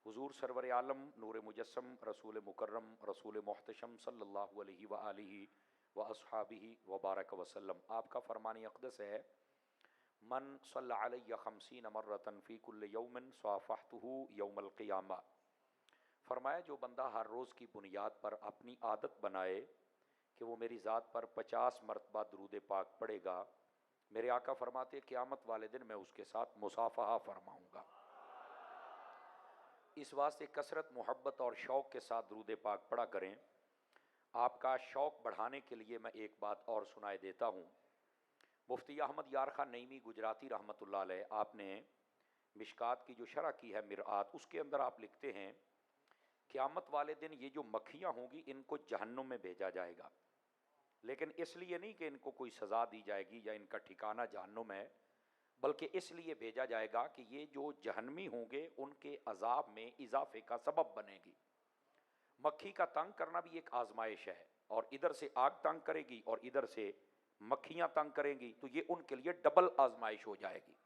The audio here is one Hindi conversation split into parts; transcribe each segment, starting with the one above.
हुजूर सरवर आलम नूर मुजस्सम रसूल मुकर्रम रसूल मोहतशम सल्लल्लाहु अलैहि व आलिहि व अस्हाबिहि व बारक वसल्लम। आपका फरमान अक़दस है, मन सल्ला अलैहि खमसीन मर्रतन फ़ी कुल्लि यौमिन स्वाफ़हतुहु यौमल क़ियामा। फरमाया, जो बंदा हर रोज़ की बुनियाद पर अपनी आदत बनाए कि वो मेरी ज़ात पर 50 मरतबा दरूद पाक पढ़ेगा, मेरे आका फरमाते क़यामत वाले दिन मैं उसके साथ मुसाफ़हा फरमाऊँगा। इस वास्ते कसरत, मोहब्बत और शौक़ के साथ दरूद पाक पढ़ा करें। आपका शौक़ बढ़ाने के लिए मैं एक बात और सुनाए देता हूँ। मुफ्ती अहमद यार खान नईमी गुजराती रहमतुल्लाह अलैह, आपने मिशकात की जो शरह की है मिरआत, उसके अंदर आप लिखते हैं, क़यामत वाले दिन ये जो मक्खियाँ होंगी इनको जहन्नुम में भेजा जाएगा, लेकिन इसलिए नहीं कि इनको कोई सज़ा दी जाएगी या इनका ठिकाना जहन्नुम है, बल्कि इसलिए भेजा जाएगा कि ये जो जहन्नमी होंगे उनके अजाब में इजाफे का सबब बनेगी। मक्खी का तंग करना भी एक आजमाइश है, और इधर से आग तंग करेगी और इधर से मक्खियां तंग करेंगी, तो ये उनके लिए डबल आजमाइश हो जाएगी।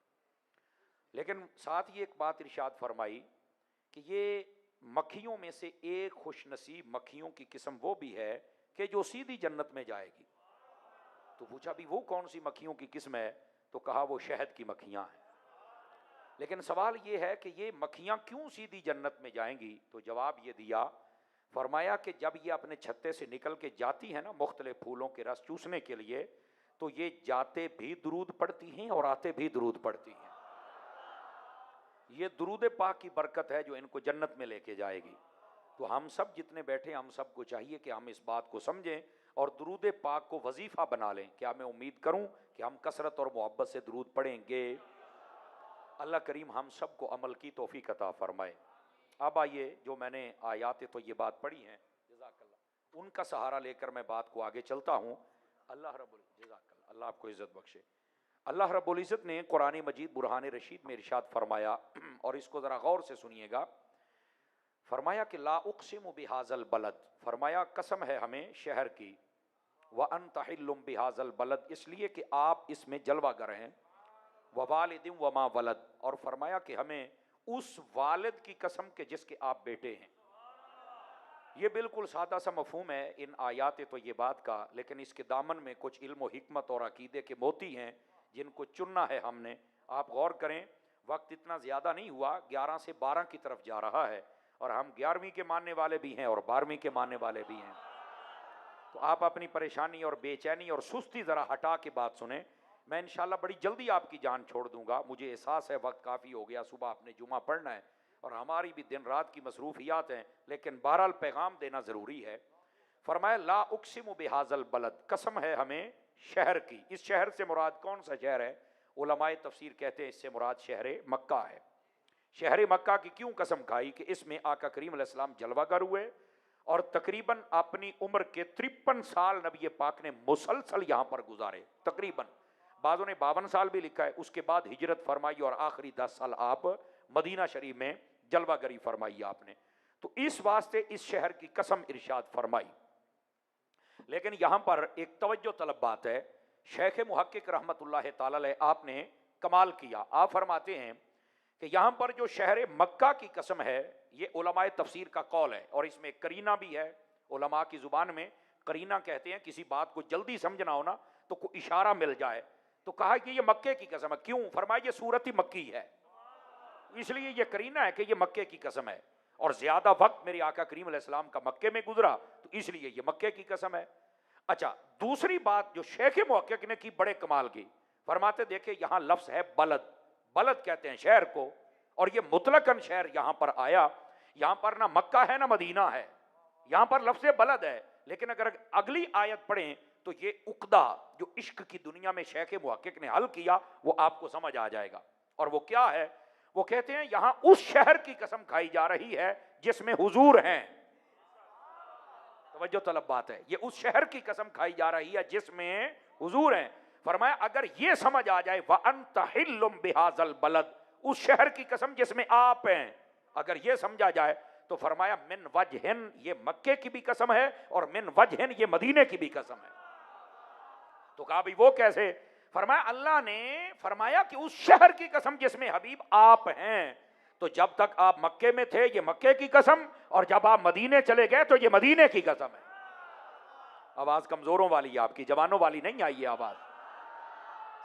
लेकिन साथ ही एक बात इरशाद फरमाई कि ये मक्खियों में से एक खुशनसीब मक्खियों की किस्म वो भी है कि जो सीधी जन्नत में जाएगी। तो पूछा भी वो कौन सी मक्खियों की किस्म है, तो कहा वो शहद की मक्खियां हैं। लेकिन सवाल ये है कि ये मक्खियां क्यों सीधी जन्नत में जाएंगी, तो जवाब ये दिया, फरमाया कि जब ये अपने छत्ते से निकल के जाती है ना मुख्तलिफ फूलों के रस चूसने के लिए, तो ये जाते भी दुरूद पढ़ती हैं और आते भी दुरूद पढ़ती हैं। ये दुरूद पाक की बरकत है जो इनको जन्नत में लेके जाएगी। तो हम सब जितने बैठे, हम सबको चाहिए कि हम इस बात को समझें और दुरूद पाक को वजीफ़ा बना लें। क्या मैं उम्मीद करूं कि हम कसरत और मोहब्बत से दुरूद पढ़ेंगे। अल्लाह करीम हम सब को अमल की तौफीक अता फरमाए। अब आइए, जो मैंने आयात तो ये बात पढ़ी हैं, जज़ाकल्लाह, उनका सहारा लेकर मैं बात को आगे चलता हूँ। अल्लाह आपको इज़्ज़त बख्शे। अल्लाह रब्बुल इज़्ज़त ने कुरान मजीद बुरहान रशीद में इरशाद फरमाया, और इसको ज़रा गौर से सुनिएगा। फरमाया कि ला उक़सिमु बिहाज़ल बलद, फरमाया कसम है हमें शहर की, व अंत हिल्लुम बिहाज़ल बलद, इसलिए कि आप इसमें जलवागर हैं, व वालिदिन व मा वलद, और फरमाया कि हमें उस वालिद की कसम के जिसके आप बेटे हैं। ये बिल्कुल सादा सा मफहूम है इन आयात तो ये बात का, लेकिन इसके दामन में कुछ इल्म व हिकमत और अकीदे के मोती हैं जिनको चुनना है हमने। आप गौर करें, वक्त इतना ज़्यादा नहीं हुआ, 11 से 12 की तरफ जा रहा है, और हम 11वीं के मानने वाले भी हैं और 12वीं के मानने वाले भी हैं। तो आप अपनी परेशानी और बेचैनी और सुस्ती ज़रा हटा के बात सुने। मैं इंशाल्लाह बड़ी जल्दी आपकी जान छोड़ दूंगा। मुझे एहसास है वक्त काफ़ी हो गया, सुबह आपने जुमा पढ़ना है और हमारी भी दिन रात की मसरूफियात हैं, लेकिन बहरहाल पैगाम देना ज़रूरी है। फरमाया ला उक़सिमु बिहाज़ल बलद, कसम है हमें शहर की। इस शहर से मुराद कौन सा शहर है? उलमाए तफसीर कहते हैं इससे मुराद शहर मक्का है। शहर मक्का की क्यों कसम खाई? कि इसमें आका करीम अलैहिस्सलाम जलवागर हुए और तकरीबन अपनी उम्र के 53 साल नबी पाक ने मुसलसल यहाँ पर गुजारे। तकरीबन बाज़ों ने 52 साल भी लिखा है। उसके बाद हिजरत फरमाई और आखिरी 10 साल आप मदीना शरीफ में जलवागरी फरमाई आपने। तो इस वास्ते इस शहर की कसम इरशाद फरमाई। लेकिन यहाँ पर एक तवज्जो तलब बात है, शेख मुहक्किक रहमतुल्लाह ताला अलैह आपने कमाल किया। आप फरमाते हैं कि यहाँ पर जो शहर मक्का की कसम है, ये उलमाए तफसीर का कौल है, और इसमें करीना भी है। उलमा की ज़ुबान में करीना कहते हैं, किसी बात को जल्दी समझना हो ना तो कोई इशारा मिल जाए, तो कहा कि ये मक्के की कसम है। क्यों? फरमाया ये सूरत ही मक्की है, इसलिए ये करीना है कि ये मक्के की कसम है, और ज़्यादा वक्त मेरे आका करीम अलैहिस्सलाम का मक्के में गुजरा, तो इसलिए ये मक्के की कसम है। अच्छा, दूसरी बात जो शेख मुहक्किक ने की बड़े कमाल की, फरमाते देखे यहाँ लफ्ज़ है बलद, बलद कहते हैं शहर को, और ये मुतलकन शहर यहाँ पर आया। यहाँ पर ना मक्का है ना मदीना है, यहाँ पर लफ्ज़ बलद है। लेकिन अगर अगली आयत पढ़ें तो ये उक़दा जो इश्क की दुनिया में शेख मुहक्किक ने हल किया वो आपको समझ आ जाएगा। और वो क्या है? वो कहते हैं यहाँ उस शहर की कसम खाई जा रही है जिसमें हुजूर हैं। तवज्जो तलब बात है, ये उस शहर की कसम खाई जा रही है जिसमें हुजूर हैं। फरमाया अगर ये समझ आ जाए, व अंत हिल्लुम बिहाज़ल बलद, उस शहर की कसम जिसमें आप हैं, अगर ये समझा जाए तो फरमाया मिन वजहिन, ये मक्के की भी कसम है, और मिन वजहिन, ये मदीने की भी कसम है। तो कहा भाई वो कैसे? फरमाया अल्लाह ने फरमाया कि उस शहर की कसम जिसमें हबीब आप हैं। तो जब तक आप मक्के में थे ये मक्के की कसम, और जब आप मदीने चले गए तो ये मदीने की कसम है। आवाज कमजोरों वाली है आपकी, जवानों वाली नहीं आई है आवाज,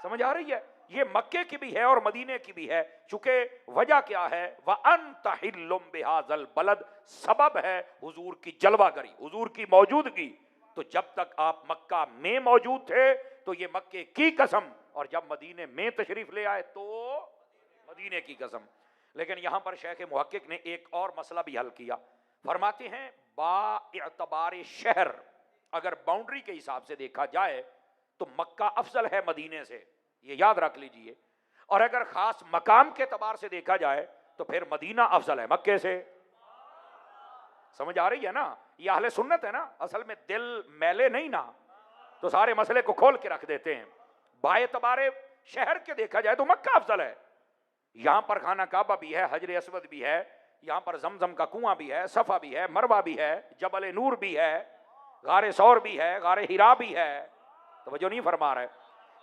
समझ आ रही है? ये मक्के की भी है और मदीने की भी है। चूंकि वजह क्या है, व अंत हिल्लुम बिहाज़ल बलद, सबब है हुजूर की जलवागरी, हुजूर की मौजूदगी। तो जब तक आप मक्का में मौजूद थे तो ये मक्के की कसम, और जब मदीने में तशरीफ ले आए तो मदीने की कसम। लेकिन यहां पर शेख मुहक्किक ने एक और मसला भी हल किया। फरमाते हैं बाएतबार शहर, अगर बाउंड्री के हिसाब से देखा जाए तो मक्का अफजल है मदीने से, ये याद रख लीजिए। और अगर खास मकाम के तबार से देखा जाए तो फिर मदीना अफजल है मक्के से। समझ आ रही है ना? ये अहले सुन्नत है ना, असल में दिल मैले नहीं ना, तो सारे मसले को खोल के रख देते हैं। बाएतबार शहर के देखा जाए तो मक्का अफजल है। यहां पर खाना काबा भी है, हजर असवद भी है, यहां पर जमजम का कुआं भी है, सफा भी है, मरवा भी है, जबल नूर भी है, गारे सौर भी है, गारे हिरा भी है, तो जो नहीं फरमा रहे,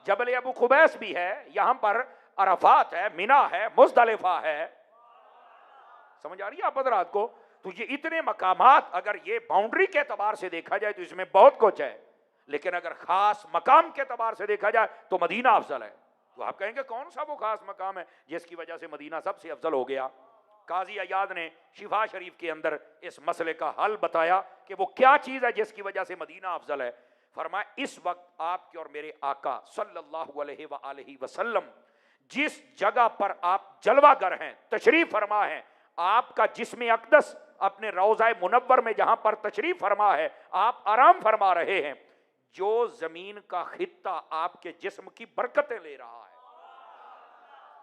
जबल अबू खुबैस भी है, यहां पर अरफात है, मिना है, मुज़दलिफा है। समझ आ रही है आप हज़रात को? तो ये इतने मकामात अगर ये बाउंड्री के एतबार से देखा जाए तो इसमें बहुत कुछ है, लेकिन अगर खास मकाम के एतबार से देखा जाए तो मदीना अफजल है। तो आप कहेंगे कौन सा वो खास मकाम है जिसकी वजह से मदीना सबसे अफजल हो गया? काजी अयाद ने शिफा शरीफ के अंदर इस मसले का हल बताया कि वो क्या चीज़ है जिसकी वजह से मदीना अफजल है। फरमाया, इस वक्त आपके और मेरे आका सल्लल्लाहु अलैहि वसल्लम जिस जगह पर आप जलवागर हैं, तशरीफ फरमा हैं, आपका जिस्म अक़दस अपने रौज़ा मुनव्वर में जहां पर तशरीफ फरमा है, आप आराम फरमा रहे हैं, जो जमीन का खित्ता आपके जिस्म की बरकतें ले रहा है।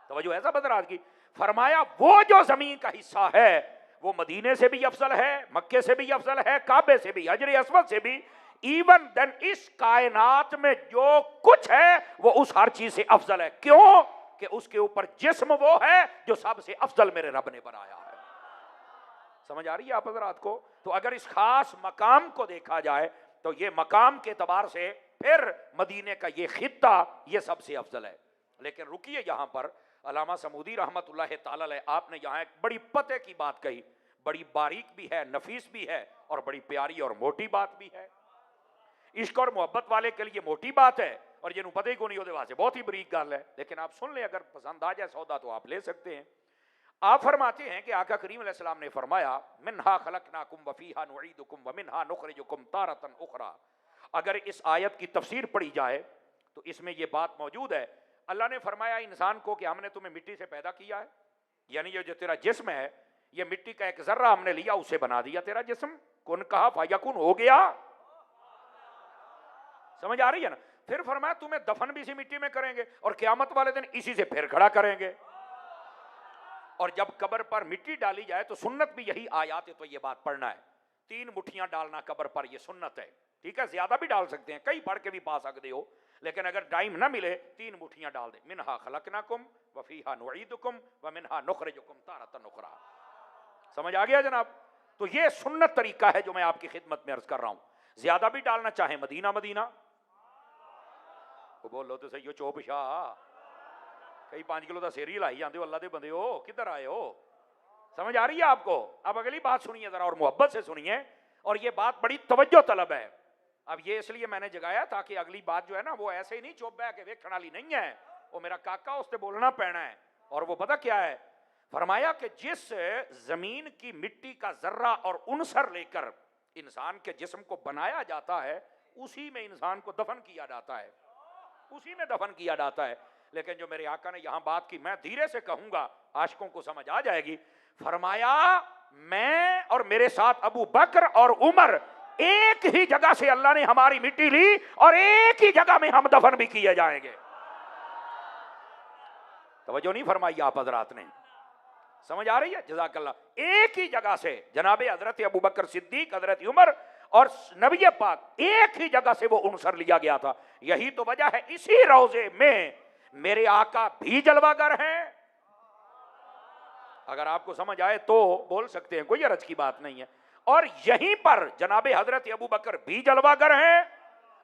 तवज्जो ऐसा बदराज की फरमाया, वो जो जमीन का हिस्सा है वो मदीने से भी अफजल है, मक्के से भी अफजल है, काबे से भी, हजर अस्वद से भी, इवन देन इस कायनात में जो कुछ है वो उस हर चीज से अफजल है। क्यों? कि उसके ऊपर जिस्म वो है जो सबसे अफजल मेरे रब ने बनाया है। समझ आ रही है आप हज़रात को? तो अगर इस खास मकाम को देखा जाए तो ये मकाम के एतबार से फिर मदीने का ये खित्ता ये सबसे अफजल है। लेकिन रुकिए, यहां पर अल्लामा समूदी रहमतुल्लाह ताला अलैह, आपने यहां एक बड़ी पते की बात कही, बड़ी बारीक भी है, नफीस भी है, और बड़ी प्यारी और मोटी बात भी है। इश्क और मोहब्बत वाले के लिए मोटी बात है, और जिन्होंने पता ही को नहीं होते वहां से बहुत ही बरीक गल है। लेकिन आप सुन लें, अगर पसंद आ जाए सौदा तो आप ले सकते हैं। आप फरमाते हैं कि आका करीम अलैहिस्सलाम ने फरमाया, मिन्हा खलकनाकुम व फीहा नुईदुकुम व मिन्हा नुखरिजुकुम तारतन उखरा। अगर इस आयत की तफसीर पढ़ी जाए तो इसमें यह बात मौजूद है। अल्लाह ने फरमाया इंसान को कि हमने तुम्हें मिट्टी से पैदा किया है, यानी ये जो तेरा जिस्म है ये मिट्टी का एक जर्रा हमने लिया, उसे बना दिया तेरा जिस्म। कुन कहा फायकुन, हो गया। समझ आ रही है ना? फिर फरमाया तुम्हें दफन भी इसी मिट्टी में करेंगे और क़यामत वाले दिन इसी से फिर खड़ा करेंगे। और जब कब्र पर मिट्टी डाली जाए तो सुन्नत भी यही आयात है, तो ये बात पढ़ना है। 3 मुट्ठियां डालना कब्र पर, ये सुन्नत है। ठीक है, ज्यादा भी डाल सकते हैं, कई पढ़ के भी पा सकते हो, लेकिन अगर टाइम ना मिले 3 मुट्ठियां डाल दे। मिन्हा खलकनाकुम व फीहा नुईदुकुम व मिन्हा नुखरिजुकुम तारतन उखरा। समझ आ गया जनाब? तो ये सुन्नत तरीका है जो मैं आपकी खिदमत में अर्ज कर रहा हूं। ज्यादा भी डालना चाहे मदीना मदीना, बोलो तो सही हो, चोप शाह कई 5 किलो का सिर ही लाई जाते हो, अल्लाह के बंदे हो, किधर आए हो? समझ आ रही है आपको? अब अगली बात सुनिए जरा, और मोहब्बत से सुनिए, और ये बात बड़ी तवज्जो तलब है। अब ये इसलिए मैंने जगाया ताकि अगली बात जो है ना वो ऐसे ही नहीं चुप बह के वेखण वाली नहीं है, वो मेरा काका उससे बोलना पैना है। और वो पता क्या है? फरमाया कि जिस जमीन की मिट्टी का जर्रा और उनसर लेकर इंसान के जिस्म को बनाया जाता है, उसी में इंसान को दफन किया जाता है, उसी में दफन किया जाता है। लेकिन जो मेरे आका ने यहां बात की, मैं धीरे से कहूंगा, आशिकों को समझ आ जाएगी। फरमाया, मैं और मेरे साथ अबू बकर और उमर एक ही जगह से अल्लाह ने हमारी मिट्टी ली और एक ही जगह में हम दफन भी किए जाएंगे। तवज्जो नहीं फरमाई आप हजरात ने? समझ आ रही है? जज़ाकल्लाह। एक ही जगह से जनाब हजरत अबू बकर सिद्दीक, हजरत उमर और नबी पाक एक ही जगह से वो उनसर लिया गया था। यही तो वजह है, इसी रोजे में मेरे आका भी जलवागर हैं। अगर आपको समझ आए तो बोल सकते हैं, कोई अर्ज की बात नहीं है। और यहीं पर जनाबे हजरत अबू बकर भी जलवागर हैं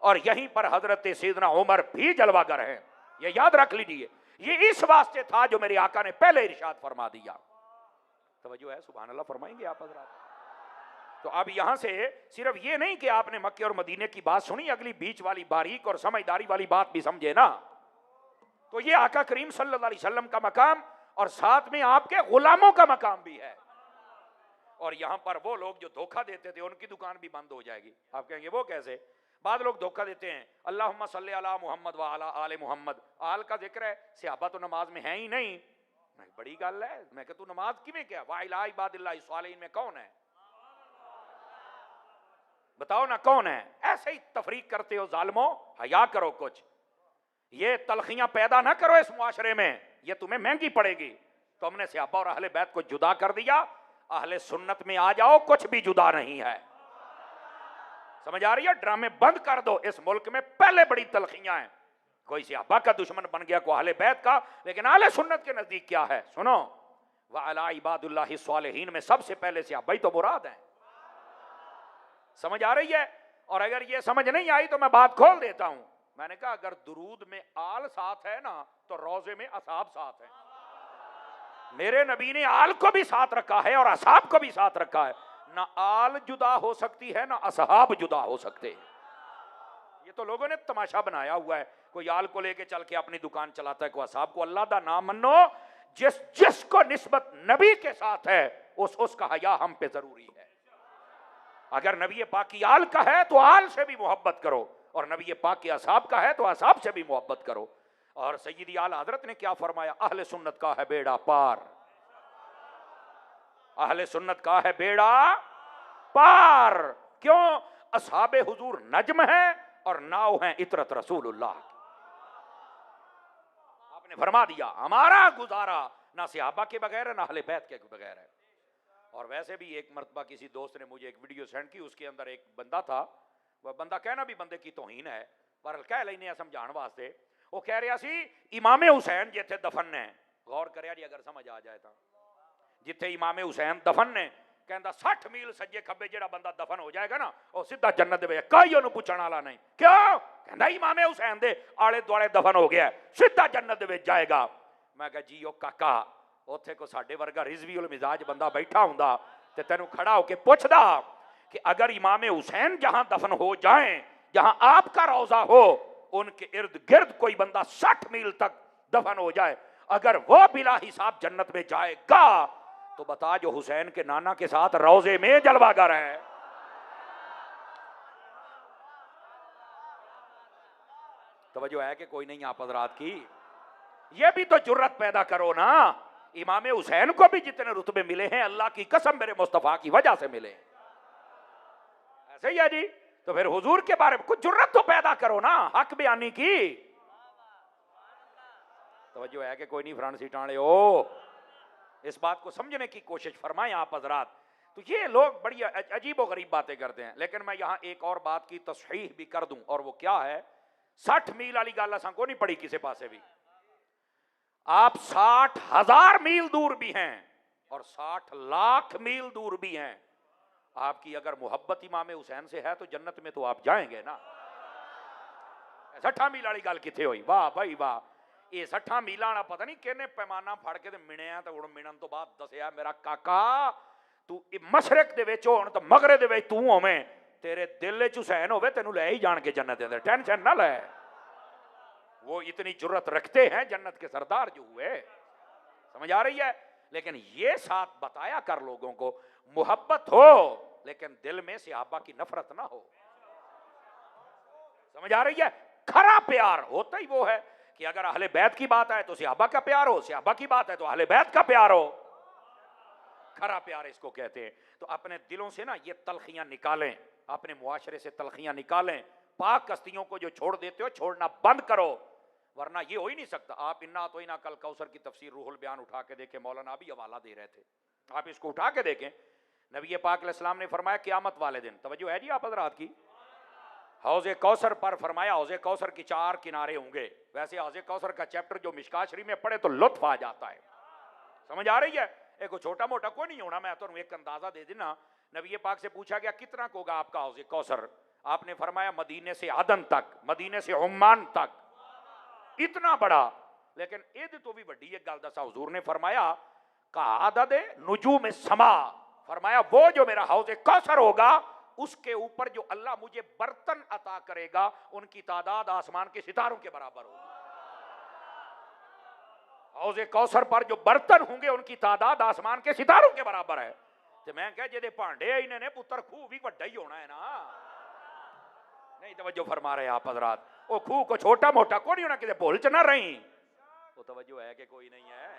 और यहीं पर हजरत सैयदना उमर भी जलवागर हैं। ये याद रख लीजिए। ये इस वास्ते था जो मेरे आका ने पहले इरशाद फरमा दिया। तवज्जो है, सुभान अल्लाह फरमाएंगे आप हजरात। तो अब यहां से सिर्फ ये नहीं कि आपने मक्के और मदीने की बात सुनी, अगली बीच वाली बारीक और समझदारी वाली बात भी समझे ना। तो ये आका करीम सल्लल्लाहु अलैहि वसल्लम का मकाम और साथ में आपके गुलामों का मकाम भी है। और यहां पर वो लोग जो धोखा देते थे उनकी दुकान भी बंद हो जाएगी। आप कहेंगे वो कैसे? बाद लोग धोखा देते हैं, अल्लाहुम्मा सल्ली अला मुहम्मद व अला आले मुहम्मद, आल का जिक्र है, सहाबा तो नमाज में है ही नहीं। मैं बड़ी गल है, मैं कह तू नमाज किवें क्या, वा इला इबादिल्लाहि सालिहीन में कौन है? बताओ ना कौन है? ऐसे ही तफरीक करते हो जालिमो, हया करो कुछ। ये तलखियां पैदा ना करो इस मुआशरे में, ये तुम्हें महंगी पड़ेगी। तो हमने सहाबा और अहले बैत को जुदा कर दिया, अहले सुन्नत में आ जाओ, कुछ भी जुदा नहीं है। समझ आ रही है? ड्रामे बंद कर दो। इस मुल्क में पहले बड़ी तलखियां हैं, कोई सहाबा का दुश्मन बन गया, कोई अहले बैत का, लेकिन अहले सुन्नत के नजदीक क्या है? सुनो, व अला इबादुल्लाहि सालिहीन में सबसे पहले सहाबा ही तो मुराद है। समझ आ रही है? और अगर ये समझ नहीं आई तो मैं बात खोल देता हूं। मैंने कहा अगर दुरूद में आल साथ है ना, तो रोजे में असहाब साथ है। मेरे नबी ने आल को भी साथ रखा है और असहाब को भी साथ रखा है। ना आल जुदा हो सकती है ना असहाब जुदा हो सकते हैं। ये तो लोगों ने तमाशा बनाया हुआ है, कोई आल को लेके चल के अपनी दुकान चलाता है, कोई असहाब को। अल्लाह दा नाम मनो, जिसको निस्बत नबी के साथ है उसका हया हम पे जरूरी है। अगर नबी पाक की आल का है तो आल से भी मोहब्बत करो, और नबी पाक के असहाब का है तो असहाब से भी मोहब्बत करो। और सय्यदी आला हजरत ने क्या फरमाया? अहले सुन्नत का है बेड़ा पार, अहले सुन्नत का है बेड़ा पार। क्यों? असहाबे हुजूर नज्म है और नाव है इतरत रसूलुल्लाह। आपने फरमा दिया हमारा गुजारा ना सहाबा के बगैर है ना अहले बैत के बगैर है। और वैसे भी एक मरतबा किसी दोस्त ने मुझे एक वीडियो सेंड की, उसके अंदर एक बंदा था, वह बंदा कहना भी बंदे की तौहीन है पर कह लेने समझाने वास्ते। वो कह रहा सी इमामे हुसैन जिथे दफन ने, गौर करिया जी अगर समझ आ जाए तो, जिथे इमामे हुसैन दफन ने, कहता 60 मील सज्जे खब्बे जेड़ा बंदा दफन हो जाएगा ना वो सीधा जन्नत दे विच, कोई ओनू पुछण वाला नहीं। क्यों? कहता इमामे हुसैन दे आले दुआले दफन हो गया, सीधा जन्नत दे विच जाएगा। मैं कहा जी ओ काका, उत्थे को साडे वर्गा रिजवी उल मिजाज बंदा बैठा हुंदा ते तैनू खड़ा होके पुछदा कि अगर इमामे हुसैन जहां दफन हो जाएं, जहां आपका रोजा हो, उनके इर्द गिर्द कोई बंदा 60 मील तक दफन हो जाए, अगर वो बिला हिसाब जन्नत में जाएगा तो बता जो हुसैन के नाना के साथ रोजे में जलवागर है। तवज्जो है कि कोई नहीं आप हजरात की? ये भी तो जुर्रत पैदा करो ना। इमामे हुसैन को भी जितने रुतबे मिले हैं अल्लाह की कसम मेरे मुस्तफा की वजह से मिले। ऐसे ही है जी। तो फिर हुजूर के बारे में कुछ जुर्रत तो पैदा करो ना, हक बयानी की। तवज्जो है कि कोई नहीं फ्रंट सीट वाले हो? इस बात को समझने की कोशिश फरमाएं आप हजरात। तो ये लोग बड़ी अजीब व गरीब बातें करते हैं। लेकिन मैं यहां एक और बात की तस्हीह भी कर दूं, और वो क्या है? 60 मील वाली गल असां को नहीं पड़ी किसी पासे भी। आप 60,000 मील दूर भी हैं और 60 लाख मील दूर भी हैं। आपकी अगर मोहब्बत इमाम हुसैन से है तो जन्नत में तो आप जाएंगे ना। 60 मील वाली गल किथे हुई? वाह भाई वाह। ये 60 मील वाला पता नहीं किने पैमाना फड़ के मिणिया तो हुण मिणन तो बाद दसिया मेरा काका तू मशरक दे विच होण तो मगरे दे विच तू होवें, तेरे दिल विच हुसैन होवे तेनू ले ही जाण के जन्नत दे अंदर, टेंशन ना ले। वो इतनी जुर्रत रखते हैं जन्नत के सरदार जो हुए। समझ आ रही है? लेकिन ये साथ बताया कर लोगों को, मोहब्बत हो लेकिन दिल में सहाबा की नफरत ना हो। समझ आ रही है? खरा प्यार होता ही वो है कि अगर अहले बैत की बात आए तो सहाबा का प्यार हो, सहाबा की बात है तो अहले बैत का प्यार हो। खरा प्यार इसको कहते हैं। तो अपने दिलों से ना ये तलखियां निकालें, अपने मुआशरे से तलखियां निकालें। पाक कस्तियों को जो छोड़ देते हो छोड़ना बंद करो, वरना ये हो ही नहीं सकता। आप इन्ना तो इना कल कौसर की तफसीर रूहुल बयान उठा के देखें, मौलाना भी हवाला दे रहे थे, आप इसको उठा के देखें। नबी पाक अलैहिस्सलाम ने फरमाया क़यामत वाले दिन, तवज्जो है जी आप हज़रात की, हौज़े कौसर पर फरमाया हौज़े कौसर के 4 किनारे होंगे। वैसे हौज़े कौसर का चैप्टर जो मिशकात शरीफ में पढ़े तो लुत्फ आ जाता है। समझ आ रही है? एक छोटा मोटा कोई नहीं होना, मैं तो एक अंदाजा दे देना। नबी पाक से पूछा गया कितना को होगा आपका हौज़े कौसर? आपने फरमाया मदीने से आदन तक, मदीने से उम्मान तक, इतना बड़ा। लेकिन एद तो भी बड़ी एक गल दसा, हुजूर ने फरमाया का आदद नुजूम समा, फरमाया वो जो मेरा हौज़े कौसर होगा उसके ऊपर जो अल्लाह मुझे बर्तन अता करेगा उनकी तादाद आसमान के सितारों के बराबर होगी। हौज़े कौसर पर जो बर्तन होंगे उनकी तादाद आसमान के सितारों के बराबर है। तो मैं कह जेदे भांडे इन्हें पुत्र खूह भी वड्डा ही होना है ना। नहीं तवज्जो फरमा रहे आप हजरात, वो खूह को छोटा मोटा को नहीं होना, किसी भूल च ना रही। वो तवज्जो है कि कोई नहीं है,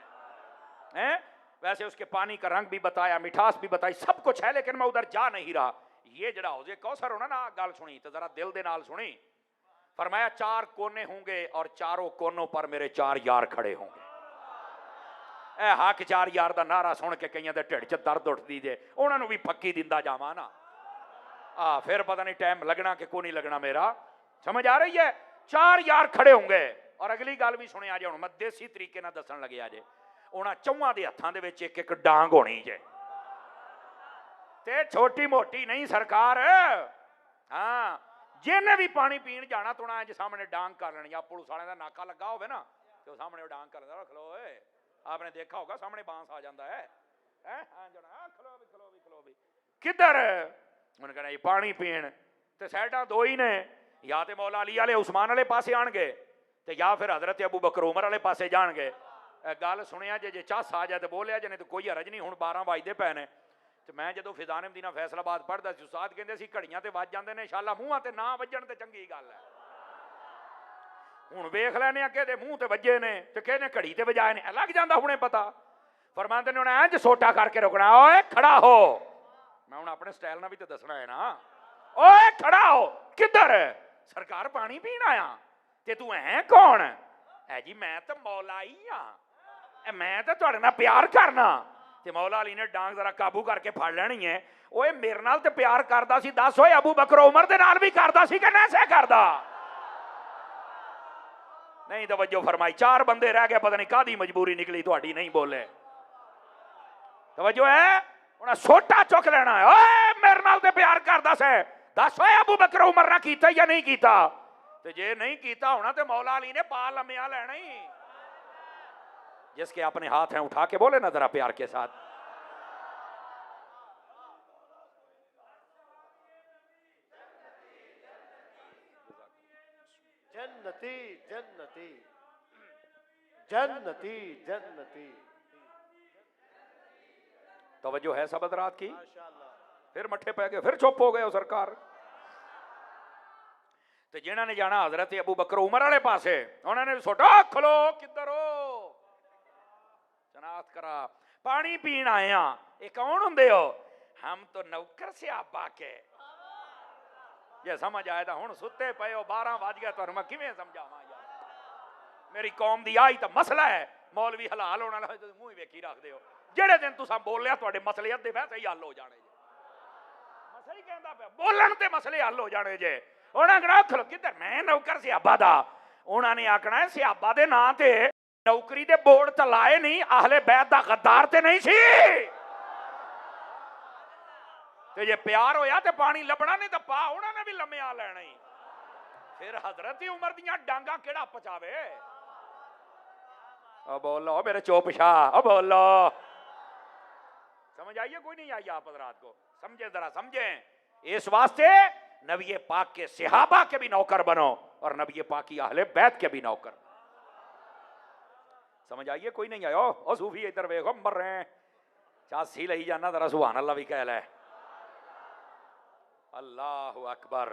हैं? वैसे उसके पानी का रंग भी बताया, मिठास भी बताई, सब कुछ है, लेकिन मैं उधर जा नहीं रहा। ये जड़ा हौज़े कौसर होना ना, गल सुनी तो जरा दिल दे नाल सुनी। फरमाया 4 कोने होंगे और चारों कोनों पर मेरे 4 यार खड़े होंगे। ए हक 4 यार दा नारा सुन के कईयां दे ढिड च दर्द उठदी जे, उन्हां नूं भी फक्की दिंदा जावां ना, फिर पता नहीं टाइम लगना कि को नहीं लगना मेरा। समझ आ रही है? 4 यार खड़े होंगे। और अगली गल भी सुनिया जे, हुण मैं देसी तरीके नाल दसन लग्या जे। उन्हां चौहां दे हत्थां दे विच एक एक डांग होनी जे, ते छोटी मोटी नहीं सरकार। हाँ, जिन्हें भी पानी पीण जाना तो इंज सामने डांग कर लेनी। पुलिस वाले का नाका लगा होवे ना तो सामने डांग कर देना, खलो आपने देखा होगा सामने बांस आ जाता है, खलो भी किधर उन्हें कहना पानी पीण। ते साइडां दो ही ने, या तो मौला अली वाले उस्मान वाले पासे आणगे ते या फिर हजरत अबू बकर उमर वाले पासे जाणगे। गल सुनिया जे चस आ जाए तो बोलिया जे, नहीं तो कोई हरज नहीं। हुण 12 वजदे पे ने ते मैं जो फिजाने मदीना फैसलाबाद पढ़दा सी, उस्ताद कहंदे सी घड़ियां ते वज जांदे ने, इंशाअल्लाह मूहां ते ना वजण ते चंगी गल है। हुण वेख लैने कि दे मूंह ते वजे ने ते किहने घड़ी ते वजाए ने, लग जांदा हुणे पता। फरमांदे ने उन्हें इंज सोटा करके रोकना, ओए खड़ा हो। मैं हुण अपने स्टाइल नाल भी तो दसना है ना, ओए खड़ा हो। किधर? सरकार पानी पीण आया ते तू है कौन है? जी मैं तो मौला ही हां, मैं तो तुहाडे नाल प्यार करना। ते मौला अली ने डांग जरा काबू करके फड़ लेनी है। ओए मेरे नाल ते प्यार करदा सी, दस ओए अबू बकर उमर दे नाल भी करदा सी कि नहीं करदा? नहीं तवज्जो फरमाई। 4 बंदे रह गए, पता नहीं कादी मजबूरी निकली तुहाडी नहीं बोले। तवज्जो है? उन्हें सोटा चुक लेना है, ओए मेरे नाल ते प्यार करदा से, दस ओए अबू बकर उमर ना कीता या नहीं कीता? ते जे नहीं कीता होना ते मौला अली ने पा लम्या लेना ही। जिसके अपने हाथ हैं उठा के बोले ना जरा प्यार के साथ, जन्नती जन्नती जन्नती जन्नती। तवज्जो है सब हज़रात की? माशाअल्लाह। फिर मट्ठे पै गए, फिर चुप हो गए सरकार। तो जिन्हों ने जाना हजरत अबू बकर उमर वाले पासे, उन्होंने सोटा खलो किधर हो, शनाख्त करा, पानी पीन आए हैं। ये कौन होंदे हो? हम तो नौकर से आबा के। ये समझ आया था? हुण सुते पे हो, 12 वज गए, तुहानू मैं किवें समझावां यार? मेरी कौम दी आई तो मसला है, मौलवी हलाल होने वाला मूंह ही वेखी रखदे हो। जेड़े दिन तुसां बोलिया तुहाडे मसले अद्धे वैसे ही हल हो जाने जे। मैं सही कहंदा पिया, बोलन ते मसले हल हो जाने जे। उन्हें आखना खलो किधर, मैं नौकर सियाबा दा। उन्होंने आखना है सियाबा दे नां ते नौकरी दे बोर्ड तो लाए नहीं, अहले बैत दा गद्दार ते नहीं सी। ते जे प्यार होया ते पानी लभना, नहीं तो पा उन्होंने भी लम्या लेना ही। फिर हजरत उमर दियां डांगा केड़ा पचावे? ओ बोलो मेरे चौपशाह, ओ बोलो। समझ आइए कोई नहीं आई आप हजरात को? समझे जरा समझे। इस वास्ते नबी पाक के सहाबा के भी नौकर बनो और नबी पाक की अहले बैत के भी नौकर। समझ आइए कोई नहीं आयो? ओ सूफी इधर वेखो मर रहे हैं, चासी लही जाना जरा सुभान अल्लाह भी कह ले। अल्लाहु अकबर।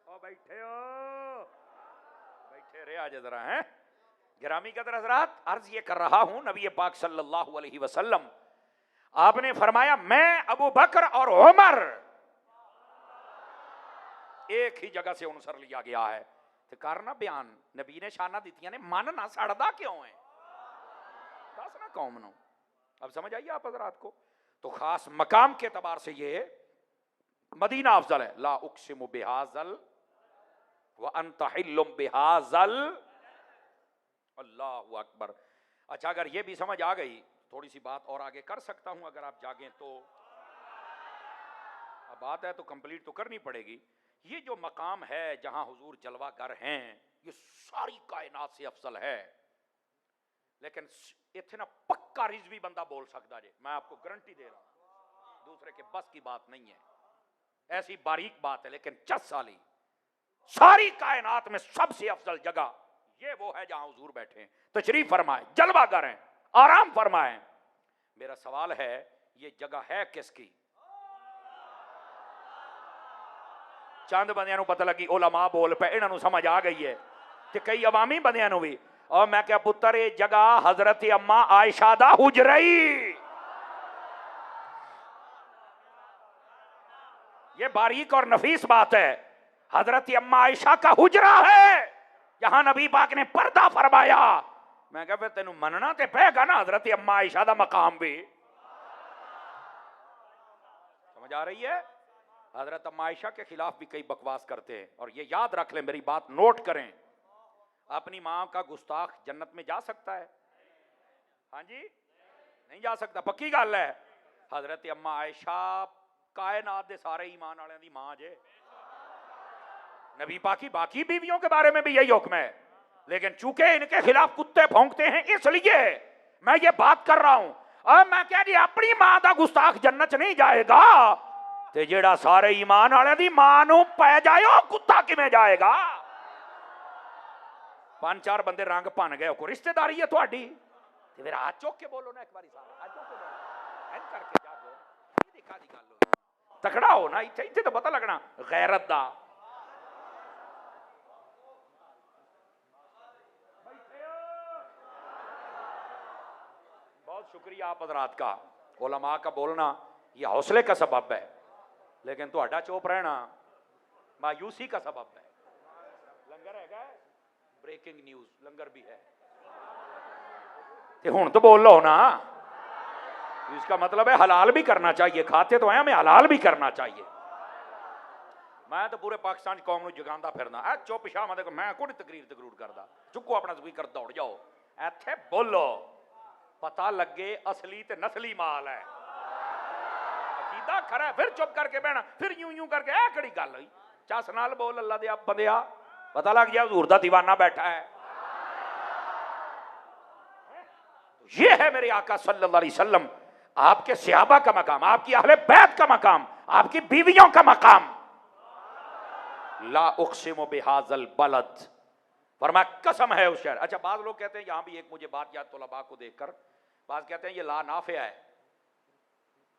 ओ बैठे हो, बैठे रहे आज जरा हैं। गिरामी कदर हजरात, अर्ज ये कर रहा हूं, नबी पाक सल्लल्लाहु अलैहि वसल्लम आपने फरमाया मैं अबू बकर और उमर एक ही जगह से अनुसर लिया गया है। तो करना बयान नबी ने शाना दितियां ने, मन ना सड़दा क्यों है? दस ना कौम नो। अब समझ आइए आप हजरात को? तो खास मकाम के एतबार से ये मदीना अफजल है। ला उक्सिमु बिहाजल व अंत हिल्लुम बिहाजल। अल्लाहु अकबर। अच्छा, अगर ये भी समझ आ गई, थोड़ी सी बात और आगे कर सकता हूं अगर आप जागें तो। अब बात है तो कंप्लीट तो करनी पड़ेगी। ये जो मकाम है जहां हुजूर जलवागर हैं, ये सारी कायनात से अफजल है। लेकिन इतने ना पक्का रिजवी बंदा बोल सकता जे, मैं आपको गारंटी दे रहा हूं, दूसरे के बस की बात नहीं है, ऐसी बारीक बात है। लेकिन 10 साली सारी कायनात में सबसे अफजल जगह ये वो है जहां हुजूर बैठे हैं, तशरीफ फरमाए, जलवागर हैं, आराम फरमाए। मेरा सवाल है ये जगह है किसकी? चंद बंदियां पता लगी उलमा बोल पे, इन्हों समझ आ गई है, ते कई अवामी बंदियां भी। और मैं क्या पुत्र ये जगह हजरत अम्मा आयशा दा हुजरई, ये बारीक और नफीस बात है, हजरत अम्मा आयशा का हुजरा है जहां नबी पाक ने पर्दा फरमाया। मैं क्या फिर तेन मनना ते पेगा ना हजरत अम्मा आयशा दा मकाम भी। समझ आ रही है? हजरत अम्मा आयशा के खिलाफ भी कई बकवास करते हैं, और ये याद रख लें, मेरी बात नोट करें, अपनी मां का गुस्ताख जन्नत में जा सकता है? हाँ जी, नहीं जा सकता, पक्की गल है। हजरत अम्मा आयशा कायनात दे सारे ईमान वाले दी मां जे, नबी पाक की बाकी बीवियों के बारे में भी यही हुक्म है, लेकिन चूंकि इनके खिलाफ कुत्ते भौंकते हैं इसलिए मैं ये बात कर रहा हूं। और मैं कह रही अपनी मां का गुस्ताख जन्नत नहीं जाएगा, ते जेड़ा सारे ईमान वाले दी मां नूं पै जाए ओ कुत्ता किवें जाएगा? 5-4 बंदे रंग भन गए, कोई रिश्तेदारी है तुहाडी, ते फिर हाथ चुक के बोलो ना, एक बारी सारा हाथ चुक के बोलो, ऐन करके जाओ, ये दिखा दी गल होई, तकड़ा हो ना, इत्थे इत्थे तो पता लगना गैरत दा। बहुत शुक्रिया आप हजरात का, उलमा का बोलना ये हौसले का सबब है, लेकिन तुहाडा चुप रहना मायूसी का सबब है। लंगर है, ब्रेकिंग न्यूज लंगर भी है, हुण तो बोल लो ना, इसका मतलब है हलाल भी करना चाहिए, खाते तो हैं, हमें हलाल भी करना चाहिए। मैं तो पूरे पाकिस्तान कौम नूं जगांदा फिरना, ऐ चुप शाह मैं मैं कोई तकरीर करदा, चुको अपना स्पीकर दौड़ जाओ, इत्थे बोलो, पता लगे असली ते नस्ली माल है, अकीदा खरा है, फिर चुप करके बहना, फिर यूं यूं करके ऐ केड़ी गल हुई, चस नाल बोल अल्लाह दे बंदिया, पता लग गया हुजूर दा दीवाना बैठा है। ये है मेरे आका सल्लल्लाहु अलैहि वसल्लम, आपके सहाबा का मकाम, आपकी अहले बैत का मकाम, आपकी बीवियों का मकाम। ला उक़सिमु बिहाज़ल बलद, फरमा कसम है उस शहर। अच्छा, बाद लोग कहते हैं, यहां भी एक मुझे बात याद तुलबा को देखकर, बाद कहते हैं ये ला नाफिया है,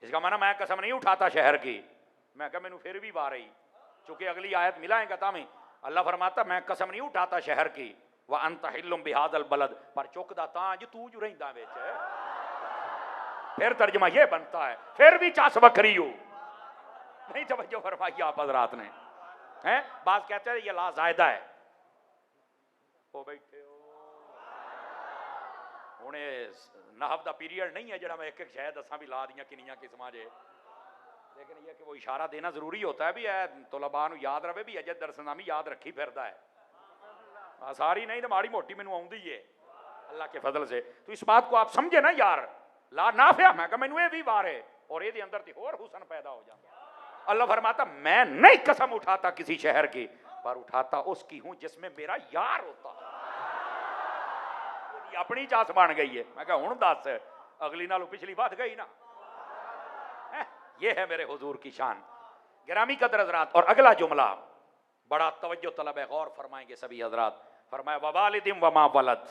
इसका माना मैं कसम नहीं उठाता शहर की। मैं कहा मैनू फिर भी बार रही, चूंकि अगली आयत मिलाएगा तामी, अल्लाह फरमाता मैं कसम नहीं उठाता शहर की, व अंत हिल्लुम बिहाज़ल बलद, पर चुकदा तां जो तू जो रहिंदा विच। फिर तर्जमा ये बनता है फिर भी चास बकरी हो, नहीं तवज्जो फरमाई आप हजरात ने, हैं? बात कहते हैं ये ला ज़ायदा है, ओ बैठे हो हुणे नहव दा पीरियड नहीं है जरा मैं एक एक शायद असा भी ला दियां किनियां किस्मां जे, लेकिन ये कि वो इशारा देना जरूरी होता है भी है तुलबा नूं याद रहे भी अजय दरसनामी याद रखी फिरदा है, सारी नहीं तो माड़ी मोटी मैनू आउंदी है अल्लाह के फजल से। तो इस बात को आप समझे ना यार, ला नाफिया मैं कहा मैनू ये भी वार है, और ये अंदर ते होर हुसन पैदा हो जाता। अल्लाह फरमाता मैं नहीं कसम उठाता किसी शहर की, पर उठाता उसकी हूं जिसमें मेरा यार होता। अपनी चास बन गई है। मैं कहा हुण दस अगली नालों पिछली बात गई ना, ये है मेरे हुजूर की शान। गिरामी कदर हजरात, और अगला जुमला बड़ा तवज्जो तलब है, गौर फरमाएंगे सभी हजरात। फरमाया ववालिदिम वमा वलद,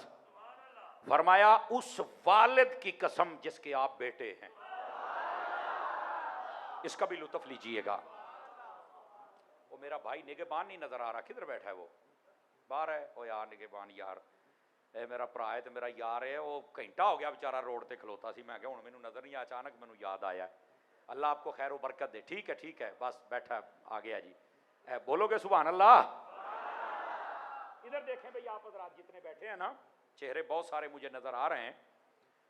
फरमाया उस वालिद की कसम जिसके आप बेटे हैं। इसका भी लुत्फ लीजिएगा। वो मेरा भाई निगहबान नहीं नजर आ रहा, किधर बैठा है वो? बाहर है। ओ यार निगहबान यार, ए मेरा भरा है तो मेरा यार है, वो घंटा हो गया बेचारा रोड ते खलोता सी, मैं क्या हुण मैनू नजर नहीं आया, अचानक मैनू याद आया। अल्लाह आपको खैर व बरकत दे। ठीक है बस बैठा आ गया जी। बोलोगे सुभान अल्लाह? इधर देखें भाई आप हजरात जितने बैठे हैं ना, चेहरे बहुत सारे मुझे नजर आ रहे हैं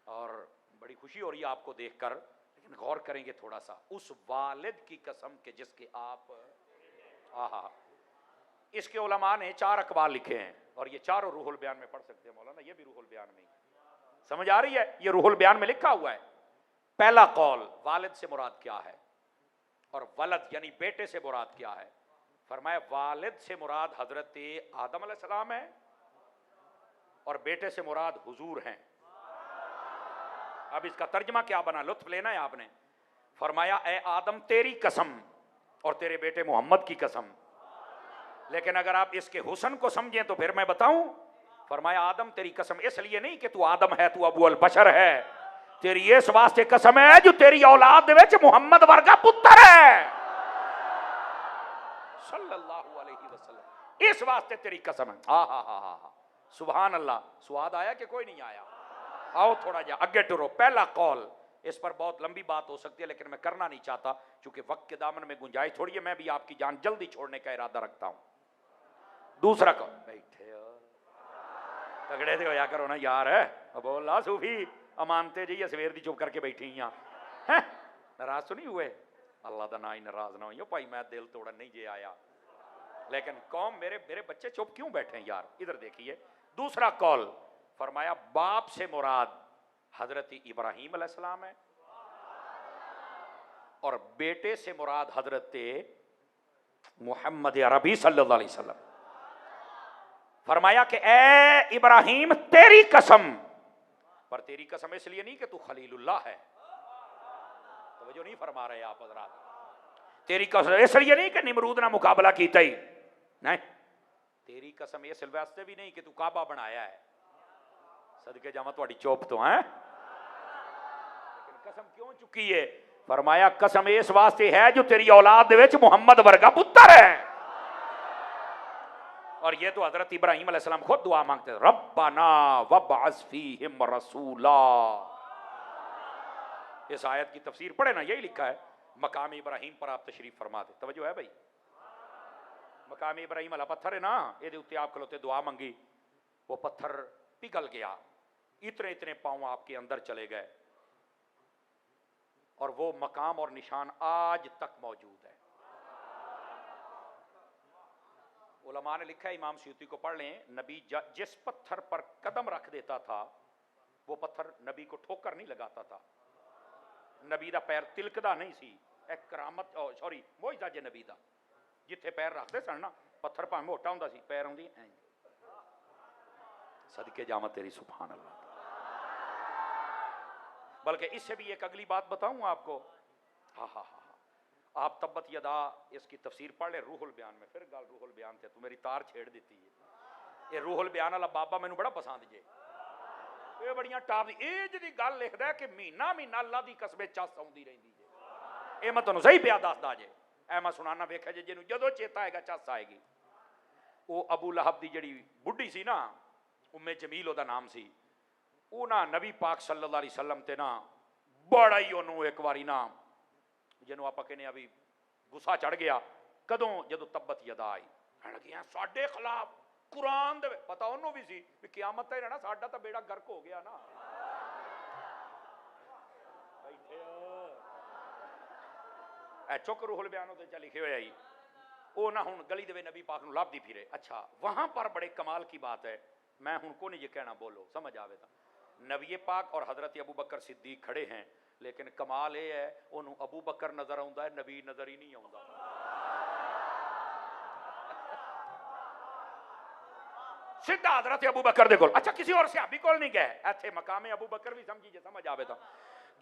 और बड़ी खुशी हो रही है आपको देखकर, लेकिन गौर करेंगे थोड़ा सा। उस वालिद की कसम के जिसके आप आहा, इसके उलमा ने 4 अकवाल लिखे हैं और ये चारों रूहुल बयान में पढ़ सकते हैं मौलाना, ये भी रूहुल बयान में, समझ आ रही है? ये रूहुल बयान में लिखा हुआ है। पहला कौल, वालिद से मुराद क्या है और वलद यानी बेटे से मुराद क्या है? फरमाया वालिद से मुराद हजरत आदम अलैहिस्सलाम है और बेटे से मुराद हुजूर हैं। अब इसका तर्जमा क्या बना, लुत्फ लेना है आपने। फरमाया ए आदम तेरी कसम और तेरे बेटे मोहम्मद की कसम। लेकिन अगर आप इसके हुस्न को समझें तो फिर मैं बताऊं, फरमाया आदम तेरी कसम इसलिए नहीं कि तू आदम है, तू अबू अल बशर है, तेरी इस वास्ते कसम है जो तेरी औलाद दे विच मुहम्मद वर्गा पुत्र है सल्लल्लाहु अलैहि वसल्लम, इस वास्ते तेरी कसम है। हा हा हा हा, सुभान अल्लाह। स्वाद आया कि कोई नहीं आया? आओ थोड़ा जा आगे टुरो। पहला कौल, इस पर बहुत लंबी बात हो सकती है लेकिन मैं करना नहीं चाहता क्योंकि वक्त के दामन में गुंजाइश थोड़ी है, मैं भी आपकी जान जल्दी छोड़ने का इरादा रखता हूं। दूसरा कौल, बैठे हो तगड़े से होया करो ना यार, बोला सूफी अमानते जी सवेर दी चुप करके बैठी हैं, नाराज तो नहीं हुए? अल्लाह का ना ही नाराज ना हो भाई, मैं दिल तोड़न नहीं जे आया, लेकिन कौम मेरे बच्चे चुप क्यों बैठे यार? इधर देखिए दूसरा कौल, फरमाया बाप से मुराद हजरत इब्राहीम अलैहिस्सलाम है और बेटे से मुराद हजरत मुहम्मद अरबी सल्लल्लाहु अलैहि वसल्लम। फरमाया कि ए इब्राहीम तेरी कसम, पर तेरी कसम इसलिए नहीं कि तू खलीलुल्लाह है, तवज्जो नहीं फरमा रहे आप हजरात। तेरी कसम इसलिए नहीं कि निमरूद ना मुकाबला कीता ही नहीं, तेरी कसम इस वास्ते भी नहीं कि तू काबा बनाया है, सदके जावा तुहाडी चुप तो है। लेकिन कसम क्यों चुकी है? फरमाया कसम इस वास्ते है जो तेरी औलाद दे विच मुहम्मद वर्गा पुत्र है। और ये तो हजरत इब्राहीम अलैहिस्सलाम खुद दुआ मांगते थे, रब्बना वब्अस फीहिम रसूला। इस आयत की तफसीर पढ़े ना, यही लिखा है मकाम इब्राहीम पर आप तशरीफ फरमा दे। तवज्जो है भाई? मकाम इब्राहीम वाला पत्थर है ना, ये उत्ते आप खलोते दुआ मंगी, वो पत्थर पिघल गया, इतने इतने पांव आपके अंदर चले गए और वो मकाम और निशान आज तक मौजूद है। उलमा ने लिखा है, इमाम सूती को पढ़ लें, नबी जिस पत्थर पर कदम रख देता था वो पत्थर नबी को ठोकर नहीं लगाता था, नबी दा पैर तिलकदा नहीं सी। एक करामत सॉरी मोइजा जे नबी दा, जिथे पैर रखते सन ना पत्थर भावें मोटा हुंदा सी, पैर आउंदी सदके जावा तेरी सुभान अल्लाह। बल्कि इससे भी एक अगली बात बताऊं आपको, हा हा हा, आप तब्बत यदा इसकी तफसीर पढ़ ले रूहुल बयान में, फिर गल रूहुल बयान थे तू मेरी तार छेड़ दी है। ये रूहुल बयान वाला बाबा मैनू बड़ा पसंद जे, ये बड़ियां टाप दी एज दी गल लिखदा है कि महीना महीना अल्लाह दी कसम चस आउंदी रहिंदी जे। ये मैं तुहानू सही पिया दसदा जे, ऐ मैं सुनाना वेखिया जे, जिन्नू जदों चेता आएगा चस आएगी। वो अबू लहब दी जिहड़ी बुढ़ी सी ना, उम्मे जमील ओदा नाम सी, वो ना नबी पाक सल्लल्लाहु अलैहि वसल्लम ते ना बड़ा ही ओनू एक बारी ना जिन्हों आप कहने अभी गुस्सा चढ़ गया। कदों जदों तब्बत यदा आई, कहने लगी साडे खिलाफ कुरान दे, पता उन्होंने भी सी भी क़यामत तक रहना, साडा तो बेड़ा गर्क हो गया ना। बैठे ए चुक रूहुल बयान उहदे च लिखे हुए आई, वो ना हुण गली दे नबी पाक नूं लभदी फिरे। अच्छा वहां पर बड़े कमाल की बात है, मैं हुण को नहीं ये कहना, बोलो समझ आवे तो। नबी पाक और हजरत अबू बकर सिद्दीक खड़े हैं, लेकिन कमाल ये है उन्होंने अबू बकर नजर आता है, नबी नजर ही नहीं आता। सीधा हजरत अबू बकर दे कोल, अच्छा किसी और सहाबी कोल नहीं गए, इत्थे मकामे अबू बकर भी समझी जे समझ आवे तो।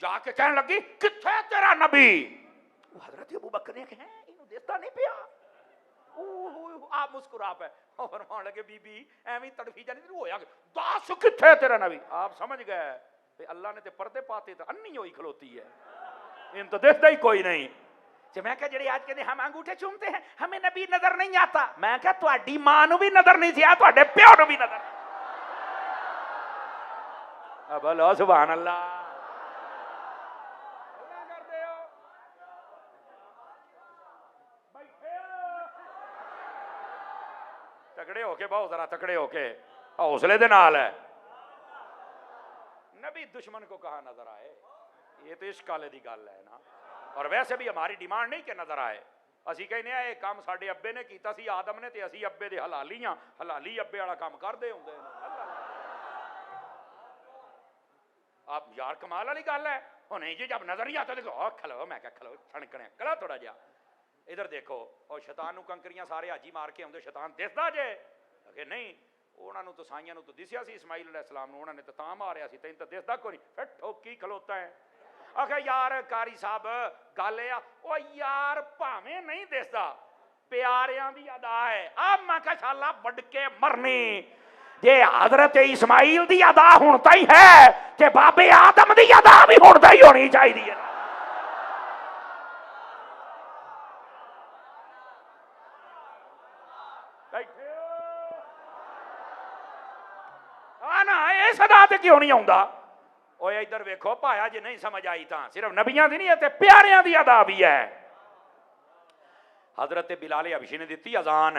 जाके कहने लगी किथे तेरा नबी? हजरत अबू बकर ने कहा इन्हों देखता नहीं पिया। आप मुस्कुरा पे फरमान लगे बीबी एवं तड़फी जानी होया, दस किथे तेरा नबी? आप समझ गए अल्लाह ने ते पर्दे पाते, तो अन्नी होई खलोती है, इन तो देखता ही कोई नहीं। मैं क्या जेड़े आज कहते हम अंगूठे चूमते हैं हमें नबी नजर नहीं आता, मैं क्या तुहाडी मां नूं भी नजर नहीं सी आ, तुहाडे प्यो नूं भी नजर। बोलो सुभान अल्लाह। तगड़े होके बहुत जरा तगड़े होके हौसले दे नाल है। नबी दुश्मन को कहा नजर आए, ये तो इश्क वाले दी गल है ना। और वैसे भी हमारी डिमांड नहीं कि नजर आए, असी कहने ये काम साडे अब्बे ने कीता सी आदम ने, ते असी अब्बे दे हलाली हां, हलाली अब्बे वाला काम करदे हुंदे ने। आप यार कमाल वाली गल है। नहीं जी जब नजर ही आता देखो खलो, मैं क्या खलो छणकने कला थोड़ा जा इधर देखो, और शैतान नूं कंकरियां सारे हाजी मार के आउंदे, शैतान दिसदा जे कि नहीं? ਉਹਨਾਂ ਨੂੰ ਤਾਂ ਸਾਈਆਂ ਨੂੰ ਤਾਂ ਦਿਸਿਆ ਸੀ ਇਸਮਾਈਲ अलैहिस्सलाम ਨੂੰ, ਉਹਨਾਂ ਨੇ ਤਾਂ ਮਾਰਿਆ ਸੀ, ਤੈਨੂੰ ਤਾਂ ਦਿਸਦਾ ਕੋਈ ਨਹੀਂ। ਫਿਰ ਠੋਕੀ ਖਲੋਤਾ ਹੈ। ਆਖਿਆ ਯਾਰ ਕਾਰੀ ਸਾਹਿਬ ਗੱਲ ਇਹ ਆ, ਉਹ ਯਾਰ ਭਾਵੇਂ ਨਹੀਂ ਦਿਸਦਾ, ਪਿਆਰਿਆਂ ਦੀ ਅਦਾ ਹੈ। ਆ ਮੈਂ ਕਿਹਾ ਸ਼ਾਲਾ ਵੱਢ ਕੇ ਮਰਨੀ, ਜੇ ਹਜ਼ਰਤ ਇਸਮਾਈਲ ਦੀ ਅਦਾ ਹੁਣ ਤਾਂ ਹੀ ਹੈ ਤੇ ਬਾਬੇ ਆਦਮ ਦੀ ਅਦਾ ਵੀ ਹੁਣ ਤਾਂ ਹੀ ਹੋਣੀ ਚਾਹੀਦੀ ਹੈ। ਇਸ ਅਦਾ ਤੇ ਕਿਉਂ ਨਹੀਂ ਆਉਂਦਾ? ਓਏ ਇੱਧਰ ਵੇਖੋ ਭਾਇਆ, ਜੇ ਨਹੀਂ ਸਮਝ ਆਈ ਤਾਂ ਸਿਰਫ ਨਬੀਆਂ ਦੀ ਨਹੀਂ ਹੈ, ਤੇ ਪਿਆਰਿਆਂ ਦੀ ਅਦਾ ਵੀ ਹੈ। हजरत बिलाल हबशी ने दी अजान,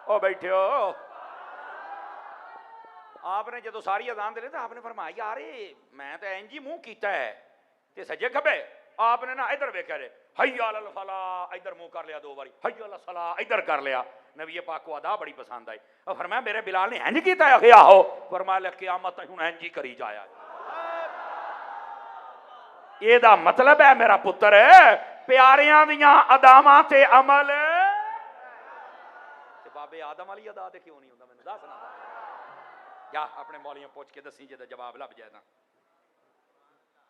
ओ बैठो। आपने जो सारी अजान दे तो आपने फरमाया यार मैं तो इंज ही मुंह किया है ते सजे खबे, आपने ना इधर वेख्या रे हय्या अल फला इधर मुंह कर लिया, दो बारी हय्या अल सला इधर कर लिया। नबी पाक को अदा बड़ी पसंद आई और फरमाया मेरे बिलाल ने इंज किया है? आहो। फरमाया क़यामत हुण इंज ही करी जाया। एदा मतलब है मेरा पुत्र प्यारियां दियां अदावां ते अमल ते बाबे आदम वाली अदा ते क्यों नहीं हुंदा? मैनूं दस ना जा अपने मौलियां पुछ के दसी जे जवाब लभ जाए ना।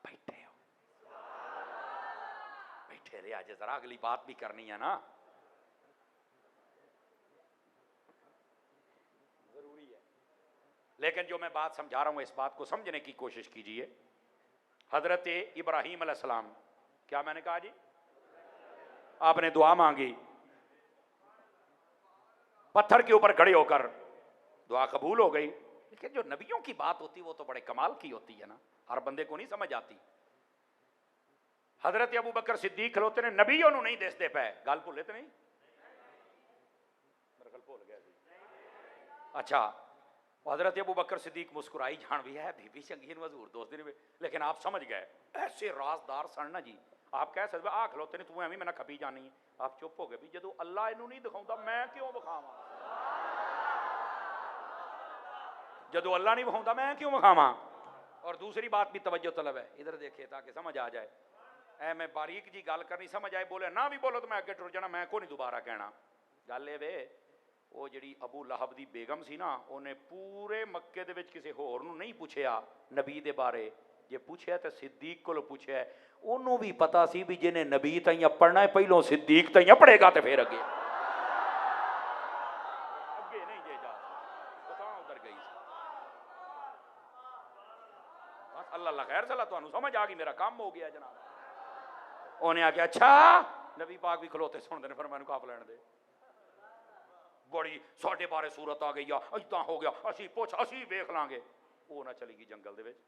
बैठे हो बैठे रहे, अज जरा अगली बात भी करनी है ना, जरूरी है। लेकिन जो मैं बात समझा रहा हूं इस बात को समझने की कोशिश कीजिए। हजरत इब्राहीम अलैहिस्सलाम, क्या मैंने कहा जी? आपने दुआ मांगी, पत्थर के ऊपर खड़े होकर दुआ कबूल हो गई। लेकिन जो नबियों की बात होती वो तो बड़े कमाल की होती है ना, हर बंदे को नहीं समझ आती। हजरत अबू बकर सिद्दीक खलोते ने नबियों को नहीं दसते पे, गल भुले तो नहीं? मेरे गल भुल गया जी। अच्छा, हजरत अबू बकर सिद्दीक मुस्कुराई जान भी है बीबी चंगी हजूर दोस्त दिन, लेकिन आप समझ गए ऐसे राजदार सन ना जी। आप कह सकते आ खलोते नहीं, तू एवं मैंने खपी जानी है। आप चुप हो गए भी जो अल्लाह इनू नहीं दिखाता मैं क्यों विखावां, जो अल्लाह नहीं विखाता मैं क्यों विखावां। और दूसरी बात भी तवज्जो तलब है, इधर देखिए ताकि समझ आ जाए। ऐ मैं बारीक जी गल करनी, समझ आए बोले ना भी बोलो तो मैं अगे टुर जाना, मैं को नहीं दोबारा कहना। गल ये वे वो जी अबू लहब की बेगम सी ना, उन्हें पूरे मक्के दे विच किसी होर नूं नहीं पूछया नबी दे बारे, जे पूछया तो सिद्दीक को पूछया। उन्होंने भी पता सी भी जिन्हें नबी ताईं पढ़ना है पहलों सिद्दीक ताईं पढ़ेगा तो फिर अगे अगे नहीं जे जा तो उधर गई। बस अल्लाह खैर सला तुहानू समझ आ गई, मेरा काम हो गया जनाब। उन्हें आख्या अच्छा नबी पाक भी खलोते सुनते हैं, फिर मैनू काफ लैण दे, बड़ी साडे बारे सूरत आ गई, इदा हो गया, असी पुछ असी वेख लांगे। वो ना चली गई जंगल दे विच,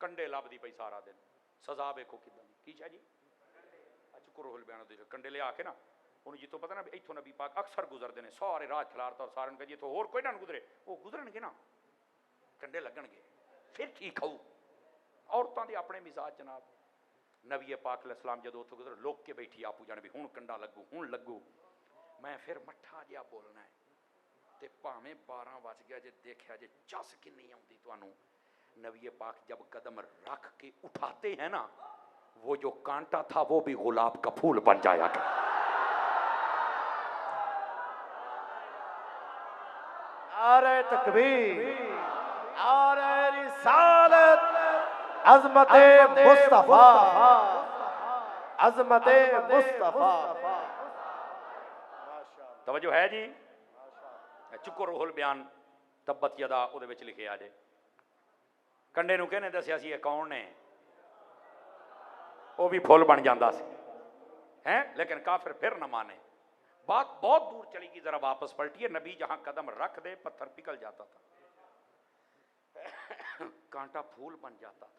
कंडे लभदी पई सारा दिन। सजा वेखो किदां की है जी। चुकुरुल बयान दे कंडे लिया के ना उन्हें जितों पता ना इत्थों नबी पाक अक्सर गुजरते हैं, सारे राह खिलारता और सारे कहे जितों होर कोई ना गुजरे वो गुजरनगे ना, कंडे लगणगे फिर ठीक खाऊ। औरतों के अपने मिजाज जनाब। नबी पाक अलैहिस्सलाम जो उतों गुजर लुक के बैठी आपू जाने भी हुण कंडा लगू हुण लगू, मैं फिर मट्ठा जिहा बोलना है ते भावें 12 बज गया जे देखा जे चस किन्नी आउंदी तुहानू। नबी पाक जब कदम रख के उठाते हैं ना, वो जो कांटा था वो भी गुलाब का फूल बन जाया था। आरे तकबीर, आरे रिसालत, अज़मते मुस्तफा, अज़मते मुस्तफा। तवज्जो है जी। चुको रूहुल बयान तब्बत यदा उहदे विच लिखे आ जे कंडे नूं किहने दस्सिया सी कौन ने, वो भी फुल बन जाता सी हैं, लेकिन काफिर फिर न माने। बात बहुत दूर चली गई, जरा वापस पलटिए। नबी जहां कदम रख दे पत्थर पिघल जाता था, कांटा फूल बन जाता था।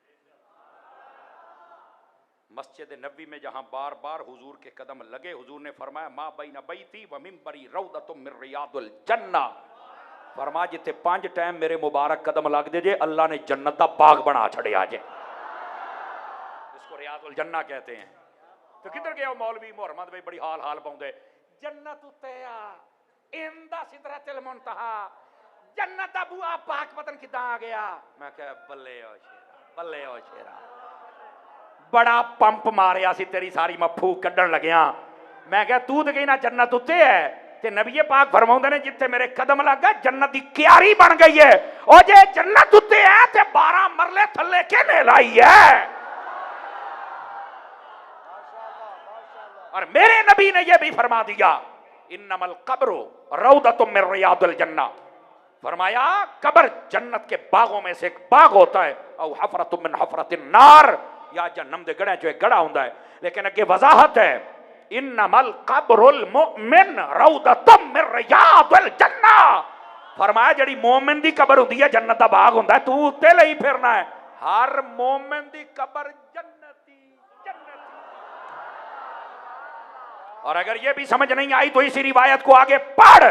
मस्जिद नबी में जहां बार बार हुजूर के कदम लगे, हुजूर ने फरमाया मा बैना बैती व मिंबरी रौदतुम मिन रियादिल जन्नह। फरमा जिथे 5 टाइम मेरे मुबारक कदम लग दे जे अल्लाह ने जन्नत का बाग बना छड़िया जे, इसको रियादुल जन्नह कहते हैं। तो किधर गया मौलवी मुहम्मद भाई बड़ी हाल हाल पाउंदे, जन्नत उत्ते आ इंदा सिदरतुल मुंतहा, जन्नत दा बुआ पाक पतन किदां आ गया। मैं कह बल्ले ओ शेरा, बल्ले ओ शेरा, बड़ा पंप मारिया सी तेरी सारी मफू कड्डण लग्या। मैं कह तू तो कही ना जन्नत उत्ते है, ते नबी पाक फरमाउंदे ने जिथे मेरे कदम लग गए जन्नत की क्यारी बन गई है। और जे जन्नत उत्ते है ते 12 मरले थल्ले किने लाई है। और मेरे नबी ने यह भी फरमा दिया इन्नमल कब्रु रौदतुम मिन रियादिल जन्नह, फरमाया कब्र जन्नत के बागों में से एक बाग होता है। औ हफरतुम मिन हफरतिन नार, या जहन्नम दे गड़े जो एक गड़ा होता है। लेकिन अगे वजाहत है इन्नमल कब्रुल मुमिन रौदतुम मिन रियादिल जन्नह, फरमाया जड़ी मोमिन दी कब्र हुंदी है जन्नत दा बाग हुंदा है, तू उत्ते लई फिरना है। हर मोमिन दी कब्र जन्नती जन्नती। और अगर ये भी समझ नहीं आई तो इसी रिवायत को आगे पढ़,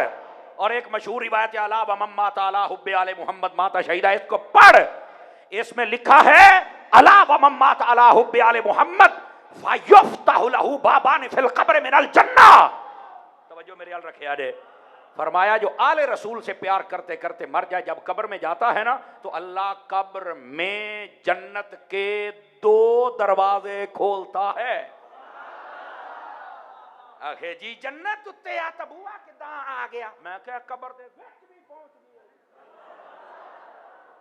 और एक मशहूर रिवायत अला व मम्मा ताला हुब्बे आले मोहम्मद माता शहीदा, इसको पढ़। इसमें लिखा है अला व मम्मा ताला हुब्बे आले मोहम्मद फयुफ्तहु लहू बाबान फिल कब्र मिनल जन्नह। तवज्जो मेरे याद रखे यार, फरमाया जो आले रसूल से प्यार करते करते मर जाए, जब कब्र में जाता है ना तो अल्लाह कब्र में जन्नत के 2 दरवाजे खोलता है। आखे जी जन्नत उत्ते आ तबुआ किदा आ गया, मैं क्या कब्र दे विच भी पहुंच गया,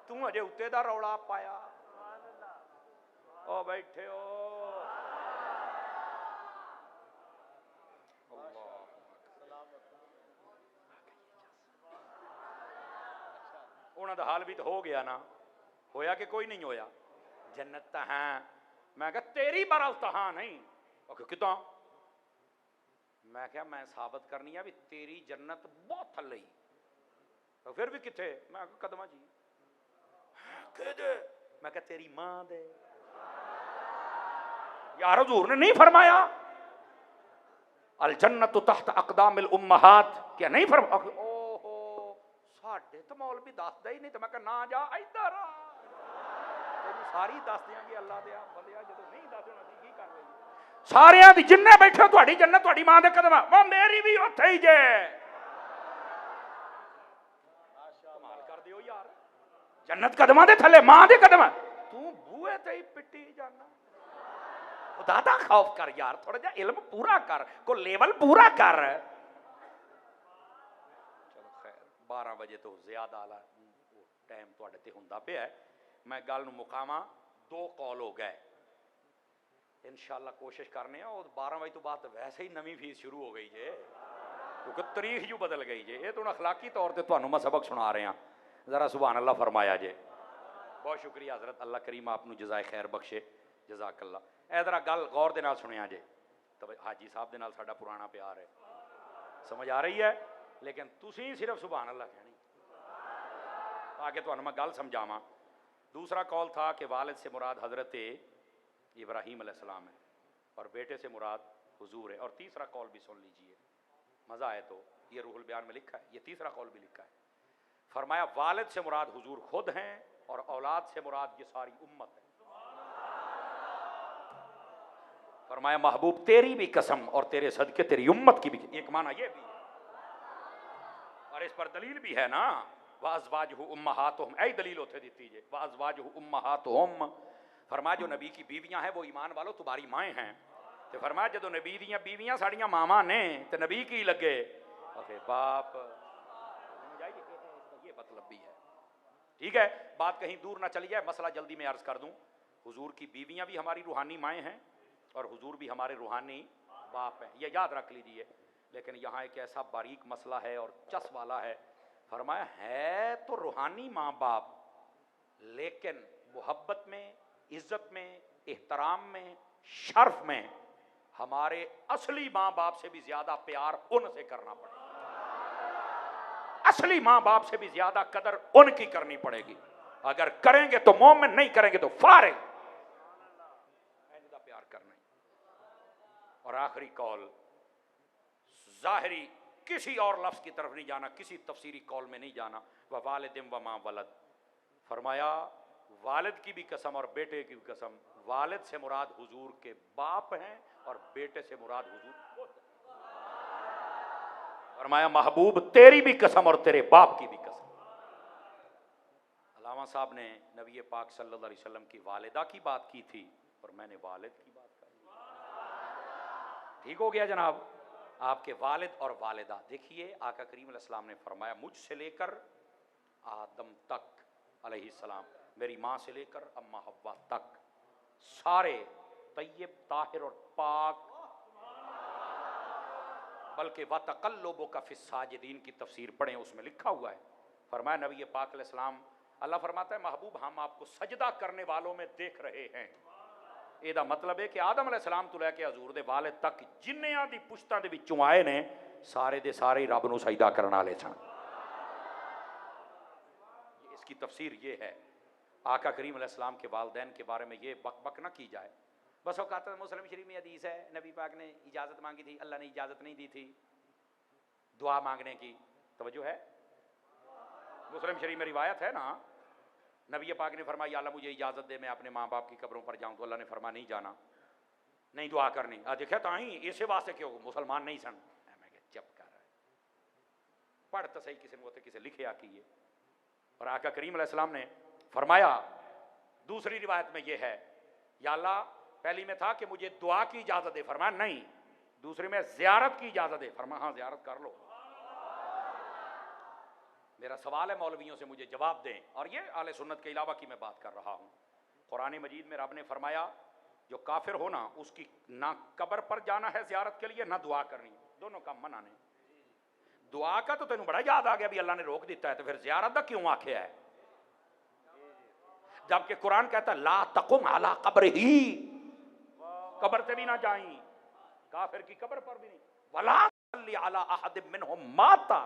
तू अजे उत्ते दा रौला पाया। ओ बैठे हो उन्हां दा हाल भी तो हो गया ना, होया कि कोई नहीं होया। जन्नत तो है, मैं क्या तेरी बरल तो हाँ नहीं, किदा, मैं क्या मैं साबित करनी है भी तेरी जन्नत बहुत थल्ले ही, तो फिर भी किथे, मैं कदमा जी दे, मैं क्या तेरी मां दे। यार हुजूर ने नहीं फरमाया अल जन्नत तहत अक़दामिल उम्महात, क्या नहीं फरमा? ओहो साडे तो मौलवी दसदा ही नहीं, तो मैं क्या ना जा इधर आ, तेरी सारी दस देंगे अल्लाह दे बंदिया, जो नहीं दस होना सी की कर लई सारियां दी जिन्ने बैठे तुहाडी जन्नत तुहाडी मां दे कदम, वो मेरी भी उत्थे ही जे। कमाल कर दियो यार, जन्नत कदमां दे थले मां दे कदम, तू बूहे ते ही पिट्टी जाना। खुदा दा खौफ कर यार, थोड़ा जा इल्म पूरा कर, को लेवल पूरा कर। चलो खैर 12 बजे तो ज्यादा आला टाइम तुहाडे ते हुंदा पिया है, मैं गल नूं मुकावां। 2 कॉल हो गए, इंशाअल्लाह कोशिश करने, और 12 बजे तो बाद तो वैसे ही नवी फीस शुरू हो गई जे, क्योंकि तारीख जो बदल गई जे। ये तो अखलाकी तौर पर तुहानूं मैं सबक सुना रहा, जरा सुभान अल्लाह फरमाया जे। बहुत शुक्रिया हजरत, अल्लाह करीम आपनूं जज़ाए खैर बख्शे, जज़ाकल्लाह। ए जरा गल गौर दे नाल सुनिया जे, तो हाजी साहब दे नाल साडा पुराना प्यार है, समझ आ रही है, लेकिन तुसीं सिर्फ सुभान अल्लाह कहनी ताकि तुहानूं मैं गल समझावां। दूसरा कॉल था कि वालिद से मुराद हजरत इब्राहीम अलैहिस्सलाम है और बेटे से मुराद हुजूर है। और तीसरा कॉल भी सुन लीजिए, मज़ा आए तो, ये रूहुल बयान में लिखा है, ये तीसरा कॉल भी लिखा है। फरमाया वालिद से मुराद हुजूर खुद हैं और औलाद से मुराद ये सारी उम्मत है। फरमाया महबूब तेरी भी कसम और तेरे सदके तेरी उम्मत की भी, एक माना ये भी है और इस पर दलील भी है ना, वाज़वाजुहु उम्महातुहुम, ऐ दलील होते दी जे वाज़वाजुहु उम्महातुहुम। फरमाया जो नबी की बीवियां हैं वो ईमान वालों तुम्हारी माएँ हैं। तो फरमाया जो नबी दी बीवियां साड़ियां मावां ने तो नबी की लगे बाप, ये मतलब भी है। ठीक है, बात कहीं दूर ना चली जाए, मसला जल्दी में अर्ज कर दूं। हुजूर की बीवियां भी हमारी रूहानी माएँ हैं और हुजूर भी हमारे रूहानी बाप हैं, ये याद रख लीजिए। लेकिन यहाँ एक ऐसा बारीक मसला है और चस वाला है। फरमाया है तो रूहानी माँ बाप, लेकिन मोहब्बत में, इज्जत में, एहतराम में, शर्फ में हमारे असली माँ बाप से भी ज्यादा प्यार उनसे करना पड़ेगा, असली माँ बाप से भी ज्यादा कदर उनकी करनी पड़ेगी। अगर करेंगे तो मोमिन, नहीं करेंगे तो फारिग, प्यार करना। और आखिरी कॉल, जाहिरी किसी और लफ्ज की तरफ नहीं जाना, किसी तफसीरी कॉल में नहीं जाना। वह वालिदिम व माँ वलद, फरमाया वालिद की भी कसम और बेटे की भी कसम, वालिद से मुराद हुजूर के बाप हैं और बेटे से मुराद हुजूर खुद। फरमाया महबूब तेरी भी कसम और तेरे बाप की भी कसम। अल्लामा साहब ने नबी पाक सल्लल्लाहु अलैहि वसल्लम की वालिदा की बात की थी और मैंने वालिद की बात की। ठीक हो गया जनाब, आपके वालिद और वालिदा। देखिए आका करीम अलैहिस्सलाम ने फरमाया मुझसे लेकर आदम तक अलैहिस्सलाम, मेरी माँ से लेकर अम्मा हव्वा तक सारे तय्यब ताहिर और पाक, बल्कि वतक़ल्लुबु का फ़िस साजिदीन की तफसीर पढ़ें, उसमें लिखा हुआ है। फरमाया नबी पाक अलैहिस्सलाम, अल्लाह फरमाता है महबूब हम आपको सजदा करने वालों में देख रहे हैं। ਇਹਦਾ मतलब है कि आदम अलैहिस्सलाम तो लैके हजूर दे वालिद तक जिन्नियां दी पुश्तां दे विचों आए ने सारे दे सारे रब नूं सजदा करन वाले सन। इसकी तफसीर ये है। आका करीम अलैहिस्सलाम के वालिदैन के बारे में ये बक बक ना की जाए। बस वो कहता है मुस्लिम शरीफ में हदीस है नबी पाक ने इजाज़त मांगी थी, अल्लाह ने इजाज़त नहीं दी थी दुआ मांगने की। तवज्जो है, मुस्लिम शरीफ में रिवायत है ना, नबी पाक ने फरमाया अल्लाह मुझे इजाज़त दे मैं अपने माँ बाप की कब्रों पर जाऊँ, तो अल्लाह ने फरमाया नहीं जाना, नहीं दुआ करनी। देखा ताही इसे वास्ते क्यों मुसलमान नहीं सन। मैं चुप कर पढ़ तो सही किसी ने किसी लिखे आ की। और आका करीम अलैहिस्सलाम ने फरमाया दूसरी रिवायत में यह है या अल्लाह पहली में था कि मुझे दुआ की इजाज़त दे, फरमाया नहीं। दूसरी में ज़ियारत की इजाज़त दे, फरमाया हाँ ज़ियारत कर लो। मेरा सवाल है मौलवियों से मुझे जवाब दें। और ये आले सुन्नत के अलावा की मैं बात कर रहा हूँ। कुरान मजीद में रब ने फरमाया जो काफिर हो ना उसकी ना कब्र पर जाना है ज़ियारत के लिए ना दुआ करनी, दोनों का मना नहीं। दुआ का तो तेन बड़ा याद आ गया भी अल्लाह ने रोक दिता है, तो फिर ज़ियारत का क्यों आख्या है? जबकि कुरान कहता है ला तकुम अला कब्रिही, कब्र से भी ना जाई, काफिर की कब्र पर भी नहीं। वला सल्ली अला अहद मिनहुम माता,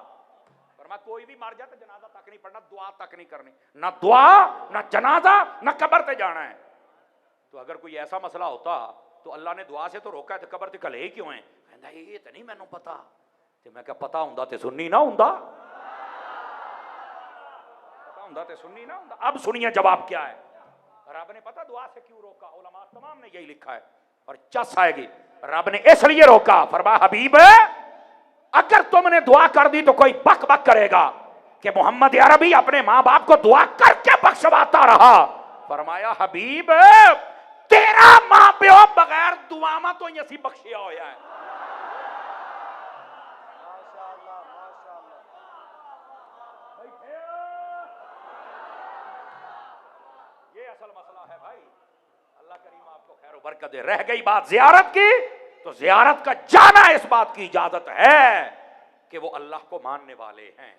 फरमाया कोई भी मर जाए तो जनाजा तक नहीं पढ़ना, दुआ तक नहीं करनी, ना दुआ ना जनाजा ना कब्र पे जाना है। तो अगर कोई ऐसा मसला होता तो अल्लाह ने दुआ से तो रोका है, तो कब्र ते कले क्यों है? कहंदा ये तो नहीं मैनू पता। ते मैं क्या पता हुंदा ते सुन्नी ना हुंदा, पता हुंदा ते सुन्नी ना हुंदा। अब सुनिए जवाब क्या है। रब ने पता दुआ से क्यों रोका, उलमा तमाम ने यही लिखा है और चस आएगी। रब ने इसलिए रोका, फरमाया हबीब अगर तुमने दुआ कर दी तो कोई बक बक करेगा कि मोहम्मद अरबी अपने माँ बाप को दुआ करके बख्शवाता रहा। फरमाया हबीब तेरा मां प्यो बगैर दुआमा तो असी बख्शिया होया है। ये असल मसला है भाई। अल्लाह करीम आपको खैर बरकत दे। रह गई बात जियारत की, तो जियारत का जाना इस बात की इजाजत है कि वो अल्लाह को मानने वाले हैं।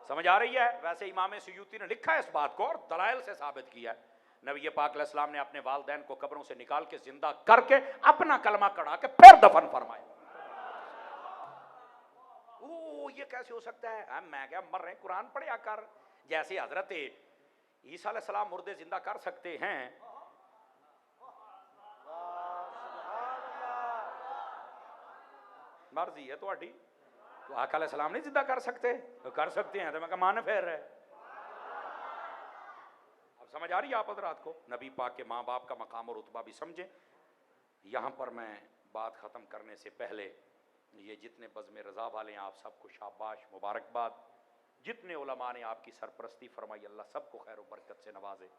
समझ आ रही है? वैसे इमाम सुयूती ने लिखा है इस बात को और दलाइल से साबित किया है। नबी पाक अलैहिस्सलाम ने अपने वालिदैन को कब्रों से निकाल के जिंदा करके अपना कलमा कढ़ा के फिर दफन फरमाया। ओ ये कैसे हो सकता है? मैं क्या मर रहे कुरान पढ़िया कर। जैसे हजरत ईसा अलैहिस्सलाम मुर्दे जिंदा कर सकते हैं, मर्जी है तुम्हारी, तो आका अलैहिस्सलाम नहीं जिंदा कर सकते? तो कर सकते हैं, तो मैं मान फेर है। अब समझ आ रही है आप हजरात को? नबी पाक के माँ बाप का मकाम और रुतबा भी समझें। यहाँ पर मैं बात ख़त्म करने से पहले ये जितने बज़्म रज़ा वाले हैं आप सबको शाबाश मुबारकबाद। जितने उलमा ने आपकी सरपरस्ती फरमाई अल्लाह सबको खैर व बरकत से नवाजे।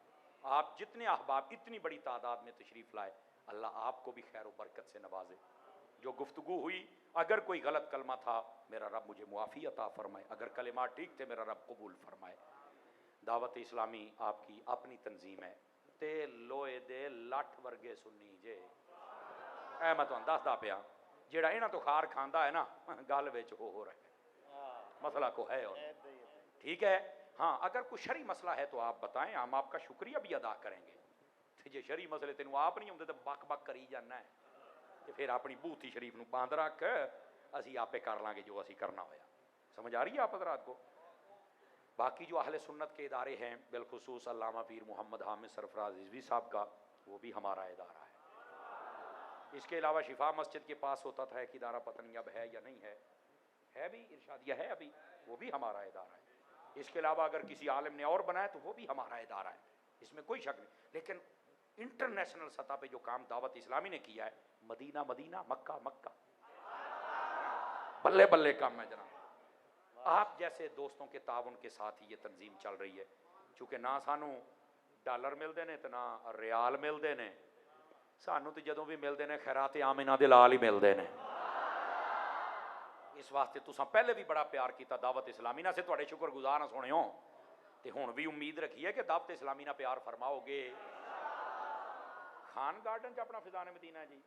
आप जितने अहबाब इतनी बड़ी तादाद में तशरीफ़ लाए अल्लाह आपको भी खैर व बरकत से नवाजे। जो गुफ्तगू हुई अगर कोई गलत कलमा था मेरा रब मुझे मुआफ़ी अता फरमाए, अगर कलिमा ठीक थे मेरा रब कबूल फरमाए। दावत इस्लामी आपकी अपनी तंजीम है ते लोए दे लठ वर्गे सुन्नी जे। मैं तुहानू दसदा पिया जेड़ा इन्हां तो खार खांदा है ना गल विच हो रहा है, मसला को है और ठीक है। हाँ अगर कोई शरी मसला है तो आप बताएं, हम आपका शुक्रिया भी अदा करेंगे। जे शरी मसले तेन आप नहीं आते तो बक बक करी जाना है, तो फिर अपनी बूथी शरीफ नूं बंद रख, असी आपे कर लांगे जो असी करना होया। समझ आ रही है आप हज़रात को? बाकी जो अहले सुन्नत के इदारे हैं बिलखुसूस अल्लामा पीर मोहम्मद हामिद सरफराज रिजवी साहब का, वो भी हमारा इदारा है। इसके अलावा शिफा मस्जिद के पास होता था एक इदारा, पता नहीं अब है या नहीं है भी इरशादिया है अभी, वो भी हमारा इदारा है। इसके अलावा अगर किसी आलिम ने और बनाया तो वो भी हमारा इदारा है, इसमें कोई शक नहीं। लेकिन इंटरनेशनल सतह पे जो काम दावत इस्लामी ने किया है, मदीना मदीना मक्का मक्का, बल्ले बल्ले काम है जनाब। आप जैसे दोस्तों के ताउन के साथ ही ये तंजीम चल रही है। चूँकि ना सानू डॉलर मिलते ने तो ना रियाल मिलते ने, सानू तो जदों भी मिलते हैं खैरात आम इन्हां दे लाल ही मिलते हैं। इस वास्ते तुसां पहले भी बड़ा प्यार किया दावत इस्लामी ना से तुहाडे शुक्रगुजार ना सुनियो ते हुण भी उम्मीद रखी है कि दावत इस्लामी ना प्यार फरमाओगे। खान गार्डन च अपना फिजान मदीना जी,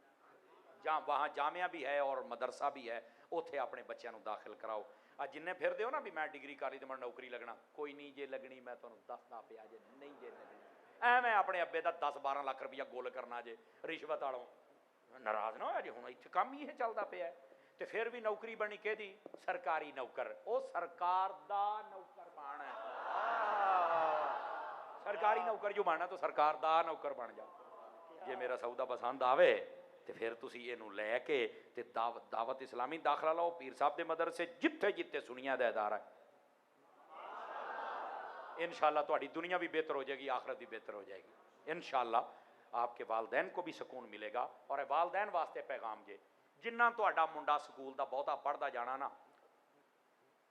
जहाँ वहाँ जामिया भी है और मदरसा भी है, उत्थे अपने बच्चों को दाखिल कराओ। आज जिन्ने फिरदे हो ना भी मैं डिग्री कर ली तो मैं नौकरी लगना, कोई नहीं जे लगनी मैं तुहानूं दसदा पिया जे नहीं जे लगनी, एवें अपने अब्बे का 10-12 लाख रुपया गुल करना जे रिश्वत वालों, नाराज ना हो जे। हुण इत्थे काम ही ये चलदा पिया ते फिर भी नौकरी बनी केदी सरकारी नौकर, वो सरकार दा नौकर बन, सरकारी नौकर जो बनना तो सरकार दा नौकर बन जा। जे मेरा सौदा पसंद आवे तो फिर तुसी इहनूं लैके ते दावत इस्लामी दाखला लाओ। पीर साहब दे मदरसे जिथे जिथे सुनिया दा इदारा है, इंशाअल्लाह तुहाडी दुनिया भी बेहतर हो जाएगी, आखिरत भी बेहतर हो जाएगी इंशाअल्लाह। आपके वालदैन को भी सुकून मिलेगा। और वालदैन वास्ते पैगाम जे, जिन्ना तुहाडा मुंडा स्कूल दा बहुता पढ़दा जाना ना,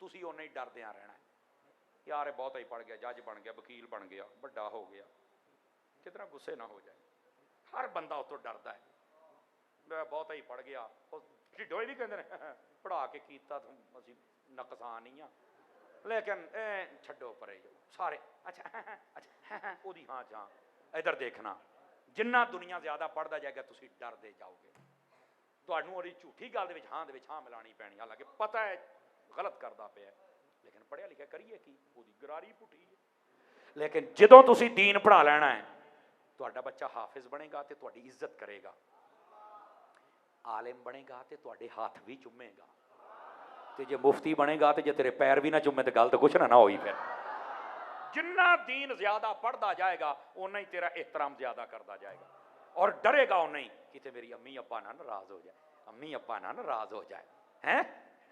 तुसी उन्ना ही डरदियां रहना है, यार बहुता ही पढ़ गया, जज बन गया, वकील बन गया, बड़ा हो गया, कितना गुस्से ना हो जाए। हर बंदा उस तो डरदा है, मैं बहुता ही पढ़ गया, ढिडोए भी कहते हैं पढ़ा के कीता तुम असीं नुकसान ही आ, लेकिन छड्डो परे सारे अच्छा अच्छा ओदी हाँ हाँ। इधर देखना, जिन्ना दुनिया ज्यादा पढ़दा जाएगा तुसी डरदे जाओगे, तुहानूं ओदी झूठी गल दे विच हाँ मिलानी पैनी, हालांकि पता है गलत करदा पिया, लेकिन पढ़िया लिखिया करिए की, ओदी गरारी पुठी है। लेकिन जदों तुसी दीन पढ़ा लेना है, तुहाडा बच्चा हाफिज बनेगा तो तुहाडी इज्जत करेगा, आलिम बनेगा तो तुहाडे हाथ भी चुमेगा, ते जे मुफ्ती बनेगा तो जे तेरे पैर भी ना चुमे तो गल तो कुछ ना होई। फिर जिन्ना दीन ज्यादा पढ़ता जाएगा उन्ना ही तेरा एहतराम ज्यादा करता जाएगा, और डरेगा उन्ना ही कि मेरी अम्मी अब्बा ना नाराज हो जाए, अम्मी अब्बा ना नाराज हो जाए हैं।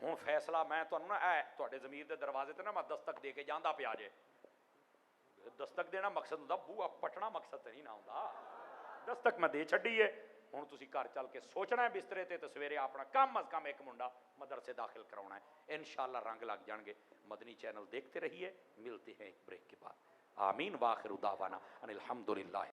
हुण फैसला मैं तुहानूं ना तुहाडे ज़मीर दे दरवाजे ते ना मैं दस्तक दे के जांदा पिया जे, दस्तक देना मकसद हुंदा, बूहा पटना मकसद नहीं ना हुंदा, दस्तक मैं दे छड्डी है। हुण तुसीं घर चल के सोचना है बिस्तरे ते सवेरे अपना कम अज कम एक मुंडा मदरसे दाखिल कराउणा है, इंशाअल्लाह रंग लग जाणगे। मदनी चैनल देखते रहिए, मिलते हैं एक ब्रेक के बाद। आमीन वाखिर दावाना अनिल हम्दुलिल्लाह।